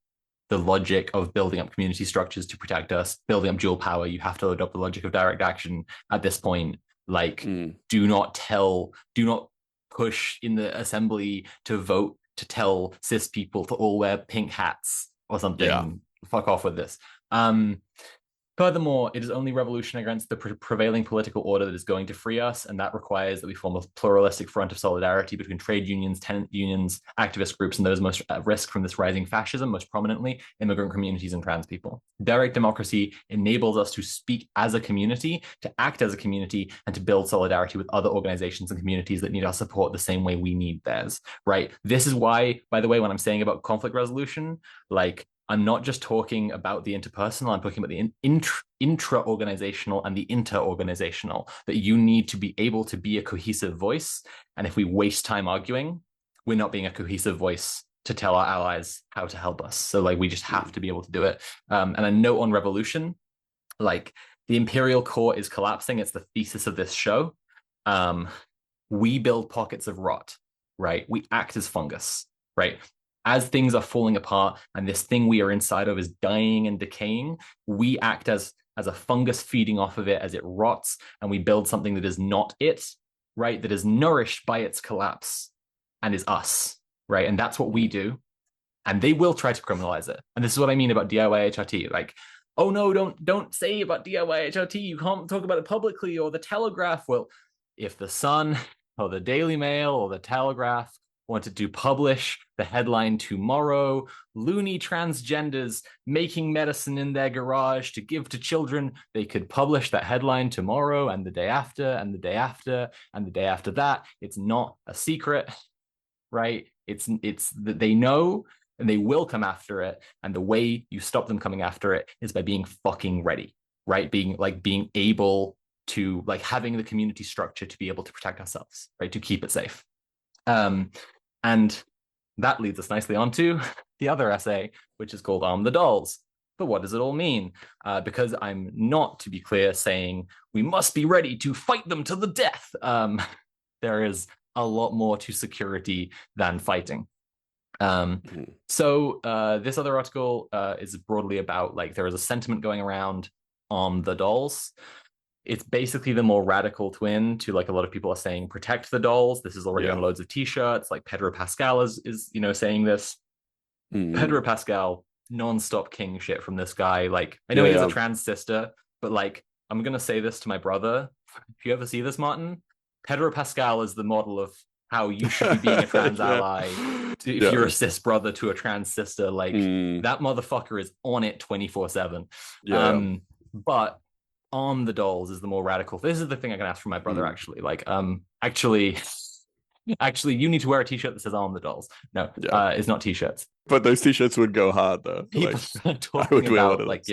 the logic of building up community structures to protect us, building up dual power. You have to adopt the logic of direct action at this point. Like, do not push in the assembly to vote to tell cis people to all wear pink hats or something. Yeah. Fuck off with this. Furthermore, it is only revolution against the prevailing political order that is going to free us, and that requires that we form a pluralistic front of solidarity between trade unions, tenant unions, activist groups, and those most at risk from this rising fascism, most prominently immigrant communities and trans people. Direct democracy enables us to speak as a community, to act as a community, and to build solidarity with other organizations and communities that need our support the same way we need theirs, right? This is why, by the way, when I'm saying about conflict resolution, like, I'm not just talking about the interpersonal, I'm talking about the intra-organizational and the inter-organizational, that you need to be able to be a cohesive voice. And if we waste time arguing, we're not being a cohesive voice to tell our allies how to help us. So like, we just have to be able to do it. And a note on revolution, like the imperial core is collapsing. It's the thesis of this show. We build pockets of rot, right? We act as fungus, right? As things are falling apart and this thing we are inside of is dying and decaying, we act as a fungus feeding off of it as it rots, and we build something that is not it, right? That is nourished by its collapse and is us, right? And that's what we do. And they will try to criminalize it. And this is what I mean about DIY HRT. Like, oh no, don't say about DIY HRT. You can't talk about it publicly, or the Telegraph. Well, if the Sun or the Daily Mail or the Telegraph wanted to publish the headline tomorrow: loony transgenders making medicine in their garage to give to children. They could publish that headline tomorrow and the day after and the day after and the day after that. It's not a secret, right? It's that they know and they will come after it. And the way you stop them coming after it is by being fucking ready, right? Being able to, like, having the community structure to be able to protect ourselves, right? To keep it safe. And that leads us nicely on to the other essay, which is called Arm the Dolls. But what does it all mean? Because I'm not, to be clear, saying we must be ready to fight them to the death. There is a lot more to security than fighting. So this other article is broadly about, like, there is a sentiment going around on the dolls. It's basically the more radical twin to, like, a lot of people are saying protect the dolls. This is already on loads of t-shirts. Like Pedro Pascal is saying this. Pedro Pascal, non-stop king shit from this guy. Like, I know he has a trans sister, but, like, I'm gonna say this to my brother. If you ever see this, Martin, Pedro Pascal is the model of how you should be being a trans ally if you're a cis brother to a trans sister. Like, that motherfucker is on it 24/7. But Arm the Dolls is the more radical. This is the thing I can ask from my brother, actually. Like, actually, you need to wear a t-shirt that says Arm the Dolls. No, it's not t-shirts. But those t-shirts would go hard, though. People are talking about, like,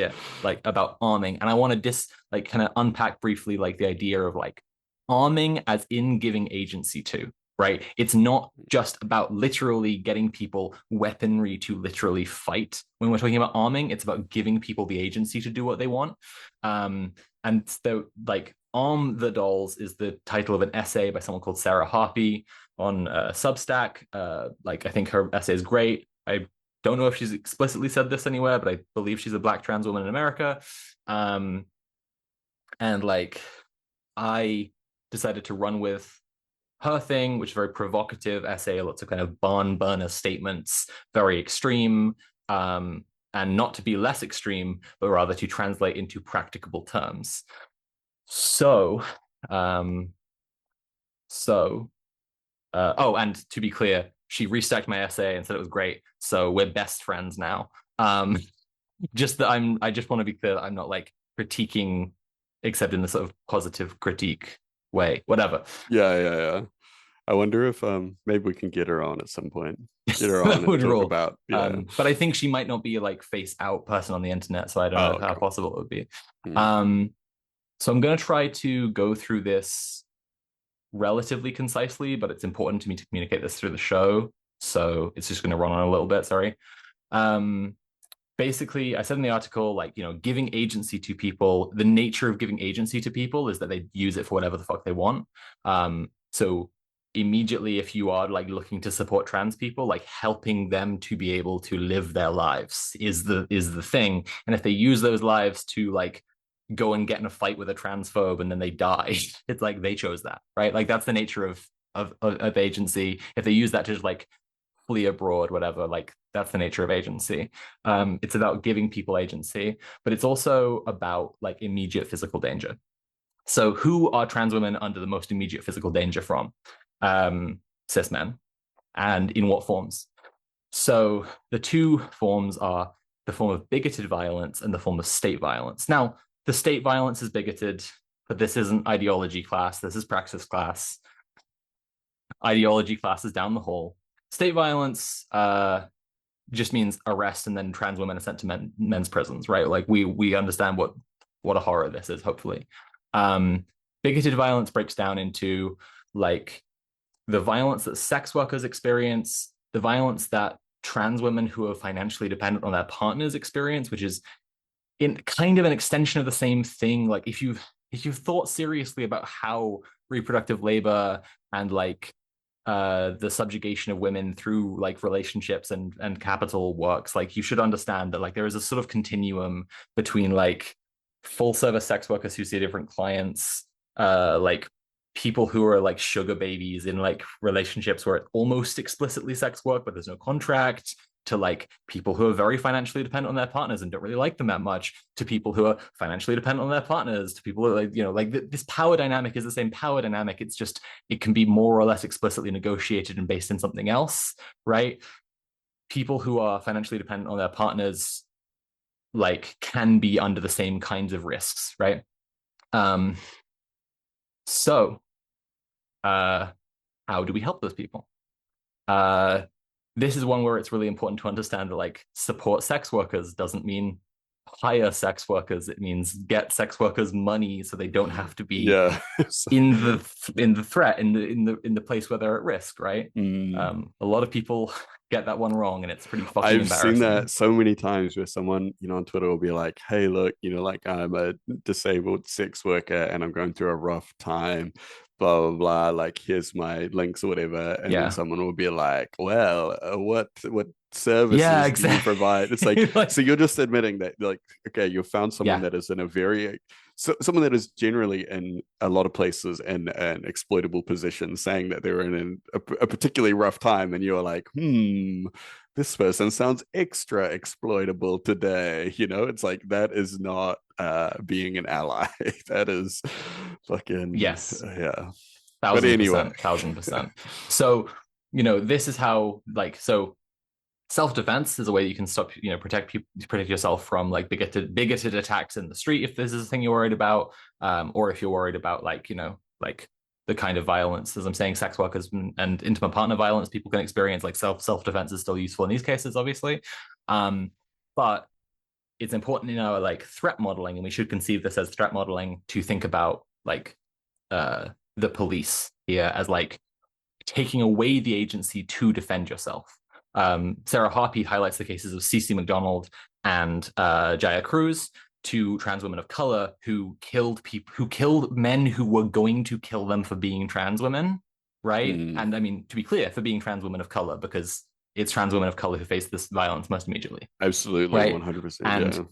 about arming. And I want to kind of unpack briefly, like, the idea of, like, arming as in giving agency to, right? It's not just about literally getting people weaponry to literally fight. When we're talking about arming, it's about giving people the agency to do what they want. And so, like, Arm the Dolls is the title of an essay by someone called Sarah Harpy on Substack. Like, I think her essay is great. I don't know if she's explicitly said this anywhere, but I believe she's a Black trans woman in America. And, like, I decided to run with her thing, which is a very provocative essay, lots of kind of barn burner statements, very extreme, and not to be less extreme, but rather to translate into practicable terms. So, and to be clear, she restacked my essay and said it was great. So we're best friends now. Just that I just want to be clear that I'm not, like, critiquing, except in the sort of positive critique way, whatever. Yeah. I wonder if maybe we can get her on at some point. Get her on and talk about. But I think she might not be a, like, face out person on the internet, so I don't know how possible it would be. So I'm going to try to go through this relatively concisely, but it's important to me to communicate this through the show, so it's just going to run on a little bit. Sorry. Basically, I said in the article, like, giving agency to people, the nature of giving agency to people is that they use it for whatever the fuck they want. So immediately, if you are, like, looking to support trans people, like, helping them to be able to live their lives is the thing. And if they use those lives to, like, go and get in a fight with a transphobe and then they die, it's like they chose that, right? Like, that's the nature of agency. If they use that to just, like, flee abroad, whatever, like, that's the nature of agency. It's about giving people agency, but it's also about, like, immediate physical danger. So who are trans women under the most immediate physical danger from? Cis men. And in what forms? So the two forms are the form of bigoted violence and the form of state violence. Now, the state violence is bigoted, but this isn't ideology class. This is praxis class. Ideology class is down the hall. State violence just means arrest and then trans women are sent to men's prisons, right? Like, we understand what a horror this is, hopefully. Bigoted violence breaks down into, like, the violence that sex workers experience, the violence that trans women who are financially dependent on their partners experience, which is in kind of an extension of the same thing. Like, if you've thought seriously about how reproductive labor and, like, the subjugation of women through, like, relationships and capital works, like, you should understand that, like, there is a sort of continuum between, like, full service sex workers who see different clients, like, people who are, like, sugar babies in, like, relationships where it's almost explicitly sex work but there's no contract, to like people who are very financially dependent on their partners and don't really like them that much, to people who are financially dependent on their partners, to people who are like, like this power dynamic is the same power dynamic. It's just, it can be more or less explicitly negotiated and based in something else, right? People who are financially dependent on their partners like can be under the same kinds of risks, right? So how do we help those people? This is one where it's really important to understand that like support sex workers doesn't mean hire sex workers. It means get sex workers money so they don't have to be in the threat in the place where they're at risk, right? A lot of people get that one wrong, and it's pretty fucking embarrassing. I've seen that so many times where someone, on Twitter will be like, hey, look, like I'm a disabled sex worker and I'm going through a rough time, blah, blah, blah. Like, here's my links or whatever. And then someone will be like, well, what services do you provide? It's like, like, so you're just admitting that, like, okay, you found someone that is in a very, someone that is generally in a lot of places in an exploitable position, saying that they're in a particularly rough time, and you're like, this person sounds extra exploitable today. It's like, that is not being an ally. That is fucking yes, yeah. 1000%. So this is how, like, so self-defense is a way that you can stop, protect yourself from like bigoted attacks in the street if this is a thing you're worried about, or if you're worried about like like the kind of violence, as I'm saying, sex workers and intimate partner violence people can experience. Like self-defense is still useful in these cases, obviously, but it's important in our like threat modeling, and we should conceive this as threat modeling, to think about like the police here as like taking away the agency to defend yourself. Sarah Harpy highlights the cases of Cece McDonald and Jaya Cruz, two trans women of color who killed men who were going to kill them for being trans women, right? And I mean, to be clear, for being trans women of color, because it's trans women of color who face this violence most immediately. Absolutely, right? 100%. And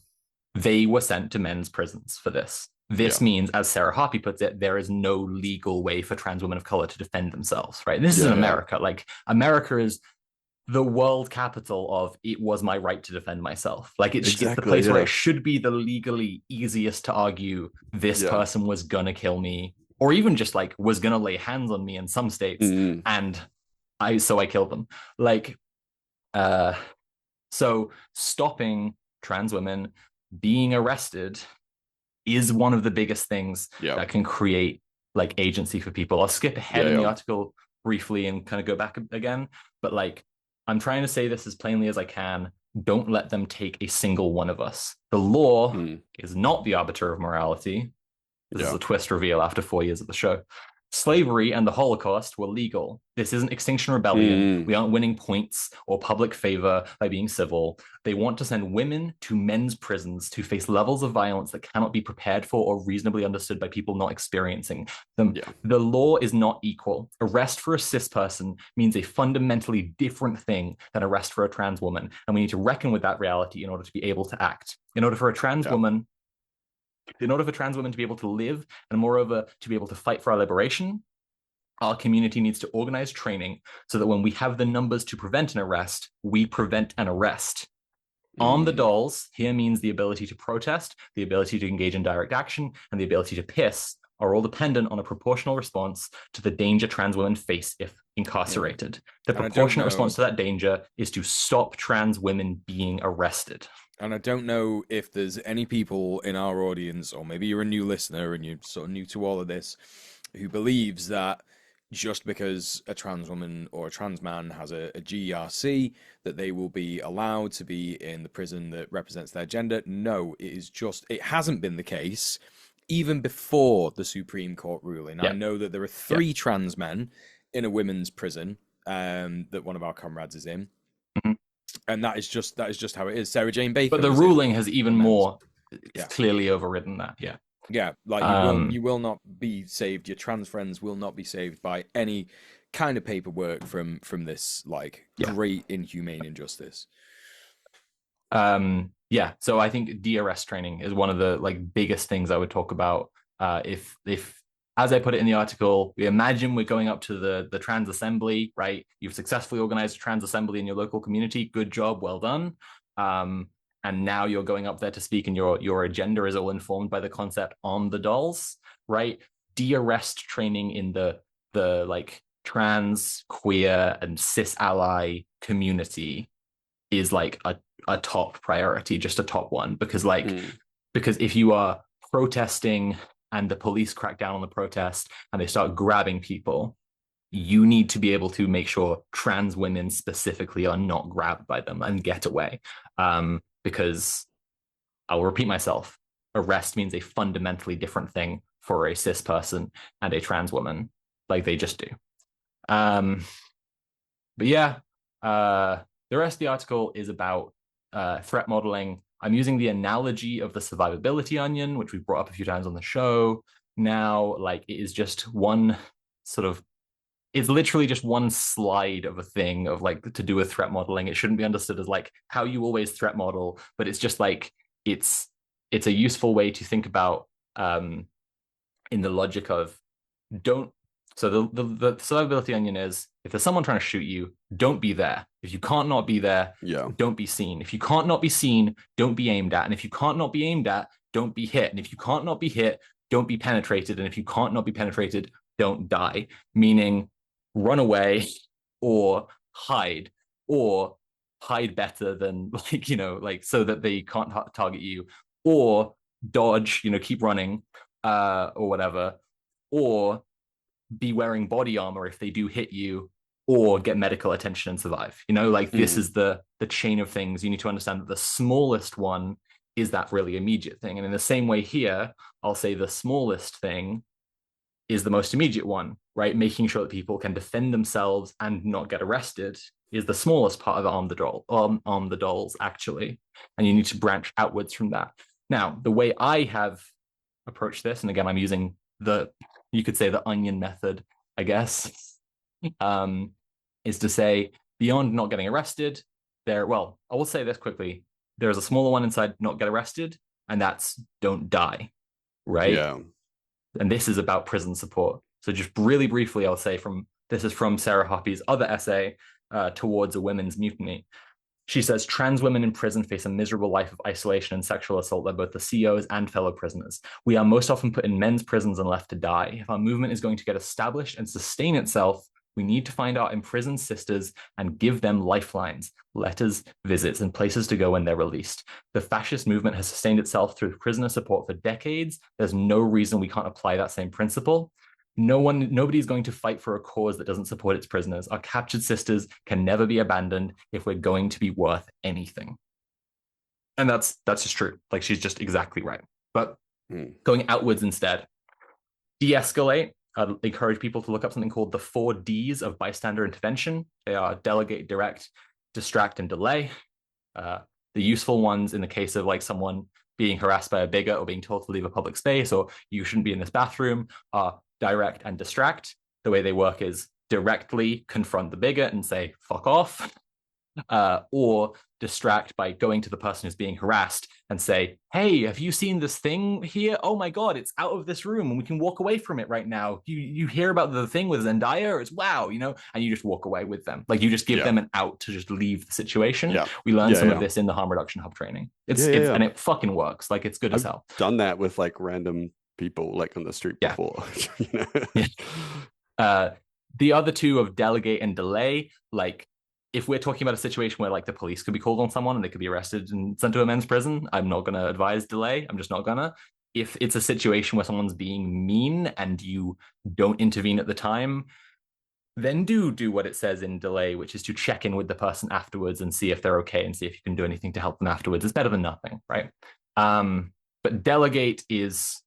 they were sent to men's prisons for this. This means, as Sarah Harpy puts it, there is no legal way for trans women of color to defend themselves, right? This is in America. Like, America is the world capital of it was my right to defend myself. Like, it's the place where it should be the legally easiest to argue this person was gonna kill me, or even just like was gonna lay hands on me in some states, and I killed them. Like, so stopping trans women being arrested is one of the biggest things that can create like agency for people. I'll skip ahead in the article briefly and kind of go back again, but like, I'm trying to say this as plainly as I can. Don't let them take a single one of us. The law is not the arbiter of morality. This is a twist reveal after 4 years of the show. Slavery and the Holocaust were legal. This isn't Extinction Rebellion. We aren't winning points or public favor by being civil. They want to send women to men's prisons to face levels of violence that cannot be prepared for or reasonably understood by people not experiencing them. The law is not equal. Arrest for a cis person means a fundamentally different thing than arrest for a trans woman. And we need to reckon with that reality in order to be able to act. In order for a trans woman to be able to live, and moreover, to be able to fight for our liberation, our community needs to organize training so that when we have the numbers to prevent an arrest, we prevent an arrest. Arm the dolls here means the ability to protest, the ability to engage in direct action, and the ability to piss are all dependent on a proportional response to the danger trans women face if incarcerated. The proportionate response to that danger is to stop trans women being arrested. And I don't know if there's any people in our audience, or maybe you're a new listener and you're sort of new to all of this, who believes that just because a trans woman or a trans man has a GERC, that they will be allowed to be in the prison that represents their gender. No, it hasn't been the case even before the Supreme Court ruling. I know that there are 3 trans men in a women's prison that one of our comrades is in. And that is just how it is. Sarah Jane Baker. But the ruling has even more clearly overridden that. Like you will not be saved. Your trans friends will not be saved by any kind of paperwork from this like great inhumane injustice. So I think de-arrest training is one of the like biggest things I would talk about if as I put it in the article, we imagine we're going up to the trans assembly, right? You've successfully organized a trans assembly in your local community. Good job, well done. And now you're going up there to speak, and your agenda is all informed by the concept on the dolls, right? De-arrest training in the like trans, queer, and cis ally community is like a top priority, just a top one, because because if you are protesting and the police crack down on the protest and they start grabbing people, you need to be able to make sure trans women specifically are not grabbed by them and get away. Because I'll repeat myself, arrest means a fundamentally different thing for a cis person and a trans woman. Like they just do. But yeah, the rest of the article is about threat modeling. I'm using the analogy of the survivability onion, which we've brought up a few times on the show. Now, like it is just one sort of, it's literally just one slide of a thing of like to do with threat modeling. It shouldn't be understood as like how you always threat model, but it's just like it's a useful way to think about in the logic of don't. So the survivability onion is if there's someone trying to shoot you, don't be there. If you can't not be there, don't be seen. If you can't not be seen, don't be aimed at. And if you can't not be aimed at, don't be hit. And if you can't not be hit, don't be penetrated. And if you can't not be penetrated, don't die. Meaning run away or hide better than like, like so that they can't target you, or dodge, keep running or whatever, or be wearing body armor if they do hit you, or get medical attention and survive. Like this is the chain of things. You need to understand that the smallest one is that really immediate thing. And in the same way here, I'll say the smallest thing is the most immediate one, right? Making sure that people can defend themselves and not get arrested is the smallest part of arm the dolls, actually. And you need to branch outwards from that. Now, the way I have approached this, and again, I'm using you could say the onion method, I guess, is to say beyond not getting arrested, I will say this quickly. There's a smaller one inside not get arrested, and that's don't die, right? Yeah. And this is about prison support. So just really briefly, I'll say this is from Sarah Hoppy's other essay, Towards a Women's Mutiny. She says, trans women in prison face a miserable life of isolation and sexual assault by both the COs and fellow prisoners. We are most often put in men's prisons and left to die. If our movement is going to get established and sustain itself, we need to find our imprisoned sisters and give them lifelines, letters, visits, and places to go when they're released. The fascist movement has sustained itself through prisoner support for decades. There's no reason we can't apply that same principle. Nobody's going to fight for a cause that doesn't support its prisoners. Our captured sisters can never be abandoned if we're going to be worth anything. And that's just true. Like she's just exactly right. But going outwards instead, de-escalate. I'd encourage people to look up something called the 4 Ds of bystander intervention. They are delegate, direct, distract, and delay. The useful ones in the case of like someone being harassed by a bigot or being told to leave a public space or you shouldn't be in this bathroom are direct and distract. The way they work is directly confront the bigot and say, fuck off, or distract by going to the person who's being harassed and say, hey, have you seen this thing here? Oh my God, it's out of this room and we can walk away from it right now. You hear about the thing with Zendaya? It's wow, and you just walk away with them. Like you just give them an out to just leave the situation. Yeah. We learned some of this in the harm reduction hub training. And it fucking works. Like it's good as hell. Done that with like random people like on the street before. The other two of delegate and delay, like if we're talking about a situation where like the police could be called on someone and they could be arrested and sent to a men's prison, I'm not going to advise delay. I'm just not gonna. If it's a situation where someone's being mean and you don't intervene at the time, then do what it says in delay, which is to check in with the person afterwards and see if they're okay and see if you can do anything to help them afterwards. It's better than nothing, right? But delegate is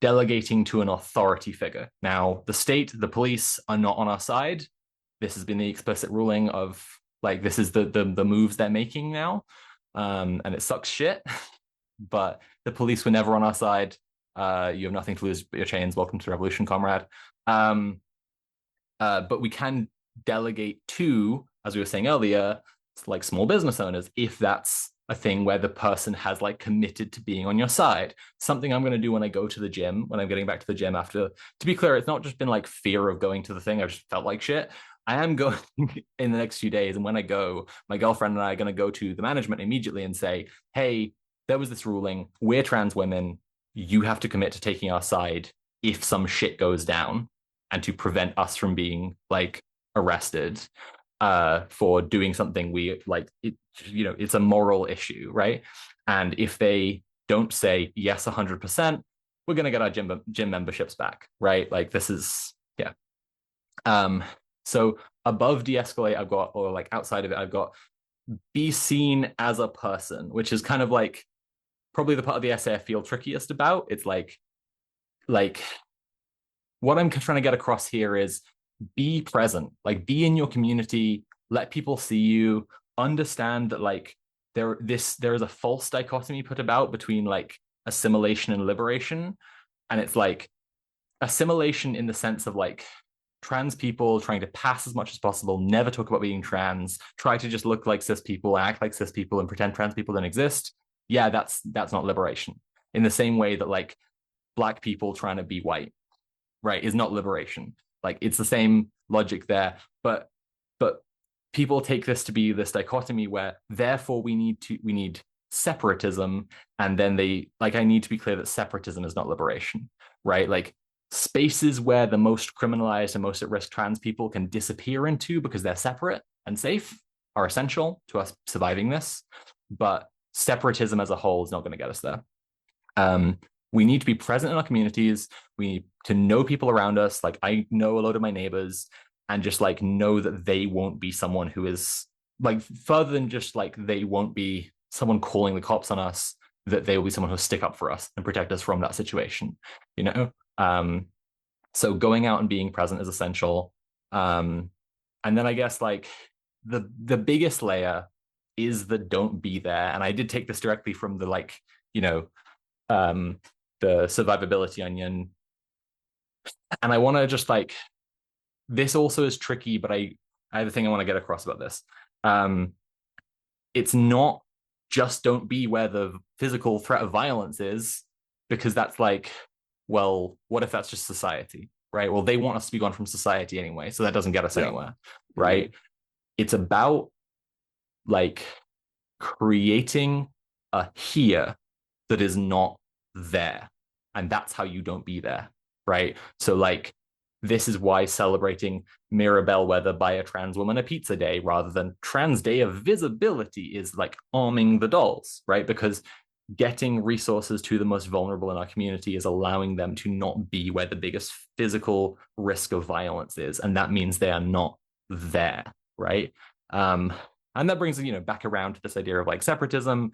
delegating to an authority figure. Now, the state, the police are not on our side. This has been the explicit ruling of like, this is the moves they're making now. And it sucks shit, but the police were never on our side. You have nothing to lose but your chains. Welcome to the revolution, comrade. But we can delegate to, as we were saying earlier, like small business owners, if that's a thing where the person has like committed to being on your side. Something I'm going to do when I go to the gym, when I'm getting back to the gym after, to be clear, it's not just been like fear of going to the thing. I've just felt like shit. I am going in the next few days. And when I go, my girlfriend and I are going to go to the management immediately and say, hey, there was this ruling. We're trans women. You have to commit to taking our side if some shit goes down and to prevent us from being like arrested for doing something we like. It's a moral issue, right? And if they don't say yes 100%, we're going to get our gym memberships back, right? Like this is yeah. So above de-escalate, I've got, or like outside of it, I've got be seen as a person, which is kind of like probably the part of the essay I feel trickiest about. It's like what I'm trying to get across here is be present, like be in your community, let people see you, understand that like there is a false dichotomy put about between like assimilation and liberation. And it's like assimilation in the sense of like trans people trying to pass as much as possible, never talk about being trans, try to just look like cis people, act like cis people, and pretend trans people don't exist. Yeah, that's not liberation. In the same way that like black people trying to be white, right, is not liberation. Like it's the same logic there, but people take this to be this dichotomy where therefore we need separatism, and then I need to be clear that separatism is not liberation, right? Like spaces where the most criminalized and most at risk trans people can disappear into because they're separate and safe are essential to us surviving this, but separatism as a whole is not going to get us there. We need to be present in our communities. We need to know people around us. Like I know a lot of my neighbors, and just like know that they won't be someone who is like further than just like they won't be someone calling the cops on us, that they will be someone who'll stick up for us and protect us from that situation, you know? So going out and being present is essential. And then I guess like the biggest layer is the don't be there. And I did take this directly from the like, you know, the survivability onion. And I want to just like, this also is tricky, but I have a thing I want to get across about this. It's not just don't be where the physical threat of violence is, because that's like, well, what if that's just society, right? Well, they want us to be gone from society anyway, so that doesn't get us anywhere, right? Mm-hmm. It's about like creating a here that is not there, and that's how you don't be there, right? So like this is why celebrating Mirabelle Weather by a trans woman a pizza day rather than Trans Day of Visibility is like arming the dolls, right? Because getting resources to the most vulnerable in our community is allowing them to not be where the biggest physical risk of violence is. And that means they are not there, right? And that brings, back around to this idea of like separatism.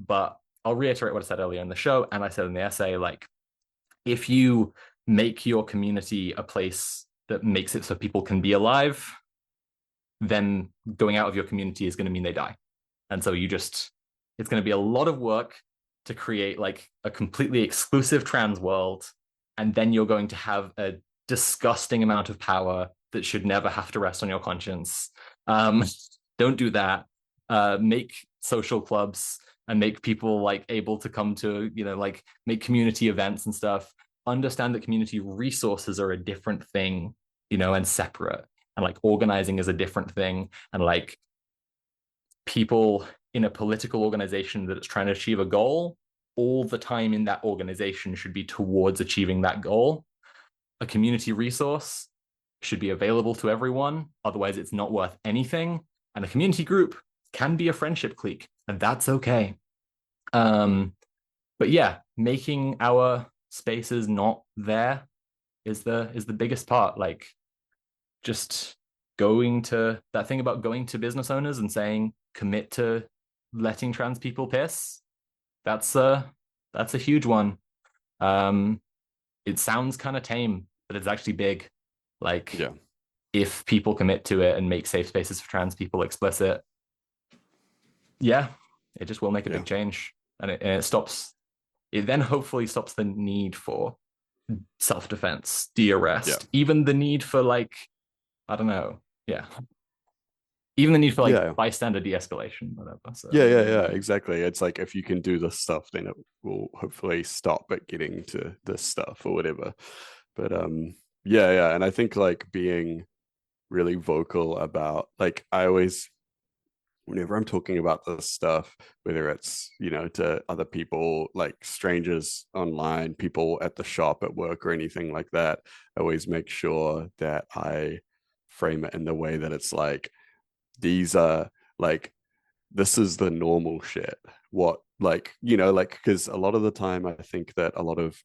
But I'll reiterate what I said earlier in the show, and I said in the essay, like, if you make your community a place that makes it so people can be alive, then going out of your community is going to mean they die. And so it's going to be a lot of work to create like a completely exclusive trans world. And then you're going to have a disgusting amount of power that should never have to rest on your conscience. Don't do that. Make social clubs and make people like able to come to, like make community events and stuff. Understand that community resources are a different thing, and separate, and like organizing is a different thing. And like people in a political organization that is trying to achieve a goal, all the time in that organization should be towards achieving that goal. A community resource should be available to everyone. Otherwise, it's not worth anything. And a community group can be a friendship clique, and that's okay. But yeah, making our spaces not there is the biggest part. Like just going to that thing about going to business owners and saying commit to letting trans people piss. That's a huge one. It sounds kind of tame, but it's actually big. Like if people commit to it and make safe spaces for trans people explicit, it just will make a big change. And it stops. It then hopefully stops the need for self-defense, de-arrest, even the need for like, I don't know. Yeah. even the need for like Yeah. bystander de-escalation, whatever. So Yeah, exactly. It's like if you can do this stuff, then it will hopefully stop it getting to this stuff or whatever. But yeah, and I think like being really vocal about like I always whenever I'm talking about this stuff, whether it's, to other people, like strangers online, people at the shop, at work, or anything like that, I always make sure that I frame it in the way that it's like, these are like, this is the normal shit. What, like, like, because a lot of the time, I think that a lot of,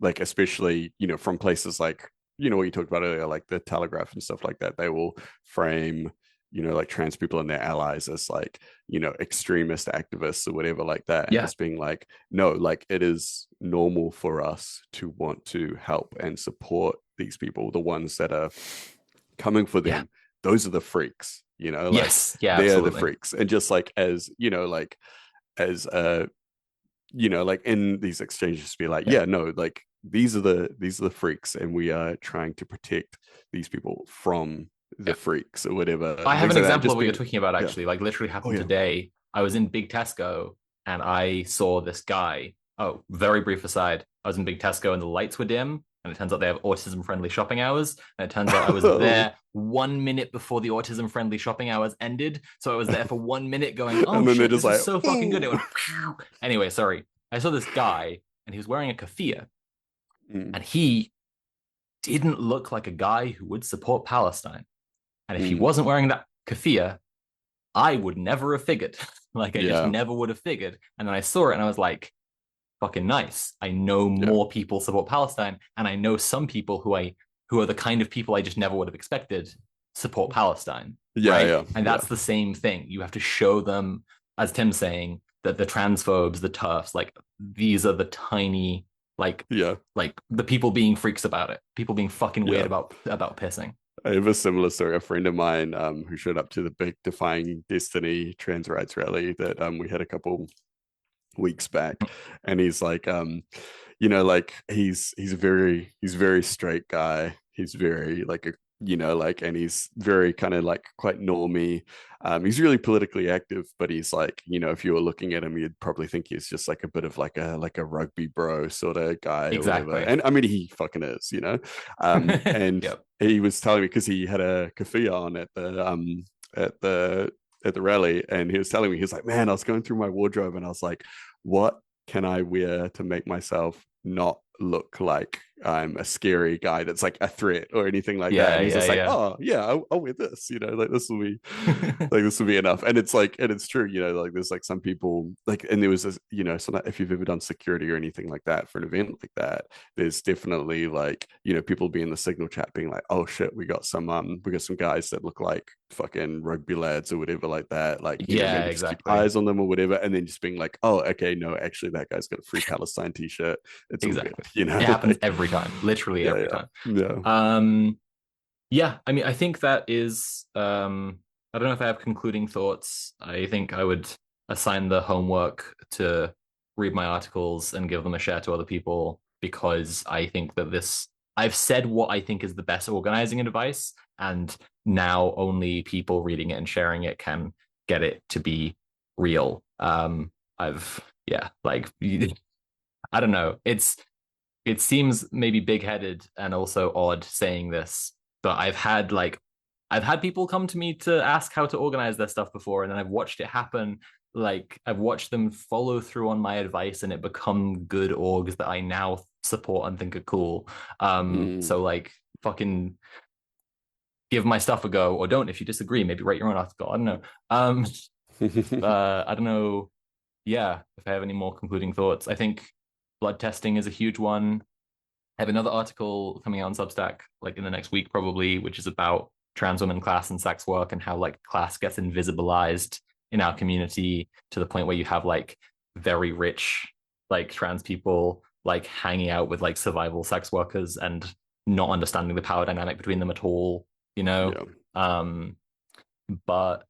like, especially, from places like, what you talked about earlier, like the Telegraph and stuff like that, they will frame, like trans people and their allies as like, extremist activists or whatever like that. And yeah, just being like, no, like it is normal for us to want to help and support these people, the ones that are coming for yeah, them. Those are the freaks, like yes, yeah, they're the absolutely. freaks. And just like as, like as like in these exchanges be like, Yeah. yeah, no, like these are the freaks, and we are trying to protect these people from the Yeah. freaks or whatever, I and have things an like that. And example of just what you're being, talking about, yeah, actually. Like, literally oh happened yeah, today. I was in Big Tesco and I saw this guy. Oh, very brief aside. I was in Big Tesco and the lights were dim. And it turns out they have autism friendly shopping hours. And it turns out I was oh, there 1 minute before the autism friendly shopping hours ended. So I was there for 1 minute going, oh and then they're shit, just this is like, so fucking good. It ooh. went, Phew. Anyway, sorry. I saw this guy and he was wearing a keffiyeh Mm, and he didn't look like a guy who would support Palestine. And if he mm, wasn't wearing that keffiyeh, I would never have figured. Like, I just yeah, never would have figured. And then I saw it and I was like, fucking nice. I know yeah, more people support Palestine, and I know some people who are the kind of people I just never would have expected support Palestine, right? And yeah, that's the same thing. You have to show them, as Tim's saying, that the transphobes, the TERFs, like these are the tiny, like yeah, like the people being freaks about it, people being fucking weird yeah. about pissing. I have a similar story. A friend of mine who showed up to the big Defying Destiny trans rights rally that we had a couple weeks back, and he's like, like he's very straight guy. He's very like a like, and he's very kind of like quite normy. He's really politically active, but he's like, if you were looking at him, you'd probably think he's just like a bit of like a rugby bro sort of guy or whatever. Exactly. And I mean, he fucking is, and Yep. he was telling me because he had a keffiyeh on at the at the rally, and he was telling me, he was like, man, I was going through my wardrobe and I was like, what can I wear to make myself not look like I'm a scary guy that's like a threat or anything like that? Yeah, And he's yeah, just like, yeah. oh yeah, I'll wear this, like this will be like this will be enough. And it's like, and it's true, like there's like some people like, and there was this, so if you've ever done security or anything like that for an event like that, there's definitely like, people be in the signal chat being like, oh shit, we got some guys that look like fucking rugby lads or whatever like that, like, Yeah, maybe just keep exactly. eyes on them or whatever, and then just being like, oh okay, no, actually that guy's got a Free Palestine t-shirt, it's all good, Exactly. It happens like, every time, literally yeah, every time. yeah, Um, yeah, I mean, I think that is I don't know if I have concluding thoughts. I think I would assign the homework to read my articles and give them a share to other people because I think that I've said what I think is the best organizing advice, and now only people reading it and sharing it can get it to be real. Yeah, like I don't know. It seems maybe big-headed and also odd saying this, but I've had people come to me to ask how to organize their stuff before, and then I've watched it happen. Like, I've watched them follow through on my advice and it become good orgs that I now support and think are cool. mm. So like, fucking give my stuff a go, or don't if you disagree. Maybe write your own article. I don't know. I don't know. Yeah, if I have any more concluding thoughts, I think blood testing is a huge one. I have another article coming out on Substack like in the next week probably, which is about trans women class and sex work and how like class gets invisibilized in our community to the point where you have like very rich like trans people like hanging out with like survival sex workers and not understanding the power dynamic between them at all, you know? Yeah. Um, but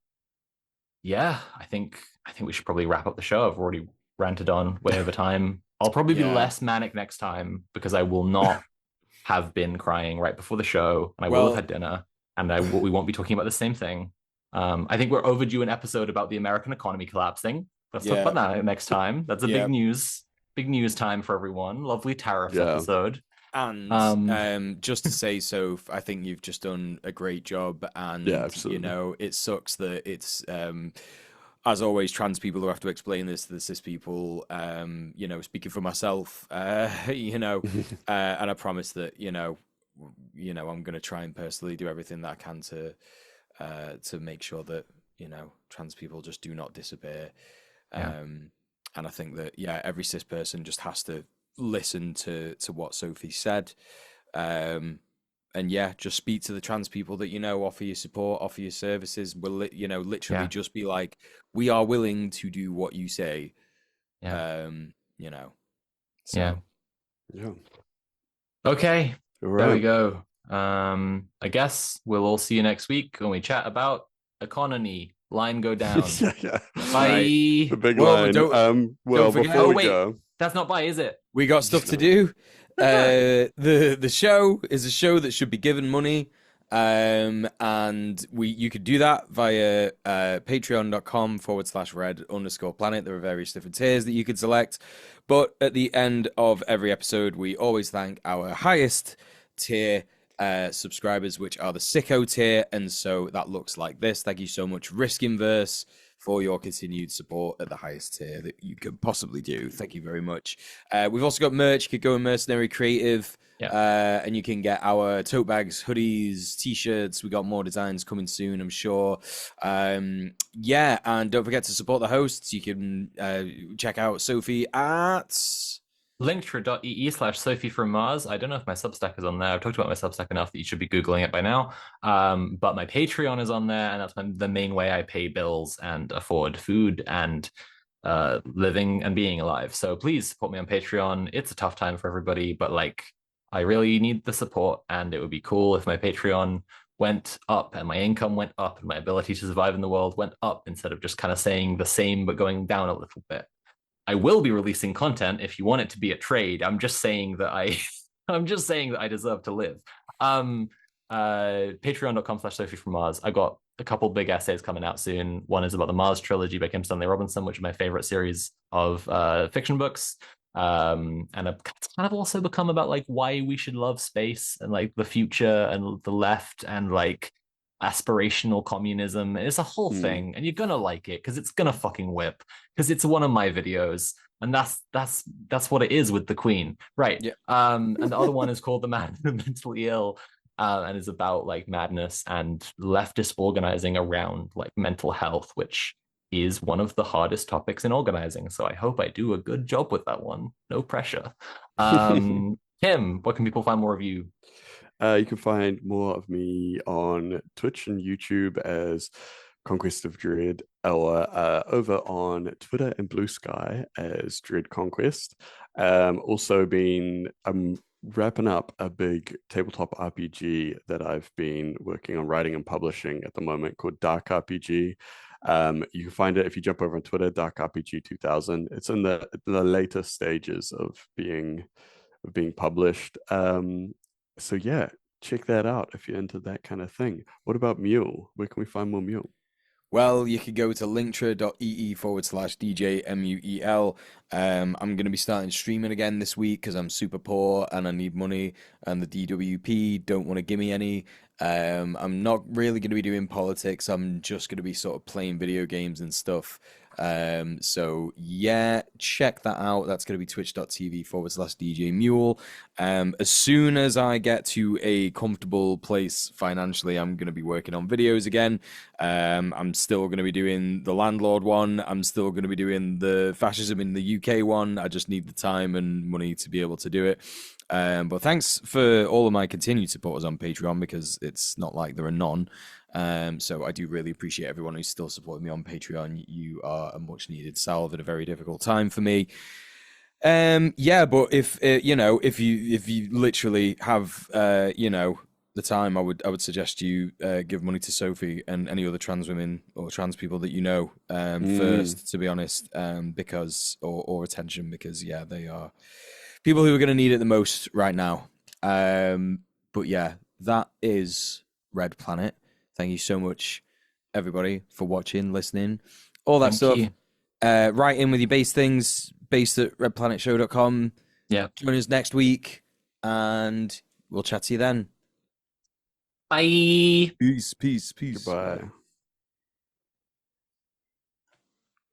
yeah, I think we should probably wrap up the show. I've already ranted on way over time. I'll probably be Yeah. less manic next time because I will not have been crying right before the show, and I will have Well, had dinner, and we won't be talking about the same thing. I think we're overdue an episode about the American economy collapsing. Let's talk about that next time. That's a Yeah. big news time for everyone. Lovely tariffs Yeah. episode. And just to say, so I think you've just done a great job. And Yeah, absolutely. it sucks that it's as always trans people who have to explain this to the cis people. Speaking for myself, and I promise that I'm going to try and personally do everything that I can to make sure that trans people just do not disappear. Yeah. And I think that every cis person just has to listen to what Sophie said, and just speak to the trans people that offer you support, offer you services. Will literally just be like, we are willing to do what you say. Yeah. So Yeah. Okay. All There we right. go. I guess we'll all see you next week when we chat about economy. Line go down. Yeah. Bye. Right. The big Well, line. don't forget- Before Oh we wait, go, that's not bye, is it? we got stuff to do. The show is a show that should be given money. And you could do that via patreon.com/red_planet. There are various different tiers that you could select. But at the end of every episode, we always thank our highest tier subscribers, which are the Sicko tier. And so that looks like this. Thank you so much, Risk Inverse, for your continued support at the highest tier that you could possibly do. Thank you very much. We've also got merch. You could go in Mercenary Creative. And you can get our tote bags, hoodies, t-shirts. We got more designs coming soon, I'm sure. And don't forget to support the hosts. You can check out Sophie at linktree.ee/Sophie from Mars. I don't know if my Substack is on there. I've talked about my Substack enough that you should be Googling it by now. But my Patreon is on there, and that's the main way I pay bills and afford food and living and being alive. So please support me on Patreon. It's a tough time for everybody, but I really need the support, and it would be cool if my Patreon went up and my income went up and my ability to survive in the world went up instead of just kind of saying the same but going down a little bit. I will be releasing content if you want it to be a trade. I'm just saying that I'm just saying that I deserve to live. Patreon.com/Sophie from Mars. I got a couple big essays coming out soon. One is about the Mars trilogy by Kim Stanley Robinson, which is my favorite series of fiction books. And it's kind of also become about why we should love space and the future and the left and aspirational communism. It's a whole thing, and you're gonna like it because it's gonna fucking whip because it's one of my videos, and that's what it is with the Queen, right? Yeah. And the other one is called The Man and the Mentally Ill, and is about madness and leftist organizing around mental health, which is one of the hardest topics in organizing. So I hope I do a good job with that one. No pressure. Kim, what can people find more of you? You can find more of me on Twitch and YouTube as Conquest of Dread, or over on Twitter and Blue Sky as Dread Conquest. I'm wrapping up a big tabletop RPG that I've been working on writing and publishing at the moment called Dark RPG. You can find it if you jump over on Twitter, Dark RPG 2000. It's in the later stages of being published. So yeah, check that out if you're into that kind of thing. What about Mule? Where can we find more Mule? Well, you could go to linktree.ee/DJMUEL. I'm going to be starting streaming again this week because I'm super poor and I need money, and the DWP don't want to give me any. I'm not really going to be doing politics. I'm just going to be sort of playing video games and stuff. So yeah, check that out. That's going to be twitch.tv/DJ Mule. As soon as I get to a comfortable place financially, I'm going to be working on videos again. I'm still going to be doing the landlord one. I'm still going to be doing the fascism in the UK one. I just need the time and money to be able to do it. But thanks for all of my continued supporters on Patreon, because it's not like there are none. So I do really appreciate everyone who's still supporting me on Patreon. You are a much needed salve at a very difficult time for me. But if you literally have the time, I would suggest you give money to Sophie and any other trans women or trans people that first, to be honest, because or attention, because they are people who are going to need it the most right now. But yeah, that is Red Planet. Thank you so much everybody, for watching, listening, all that Thank stuff. you. Write in with your base things, base@redplanetshow.com. Yeah. Join us next week, and we'll chat to you then. Bye. Peace. Goodbye.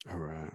All right.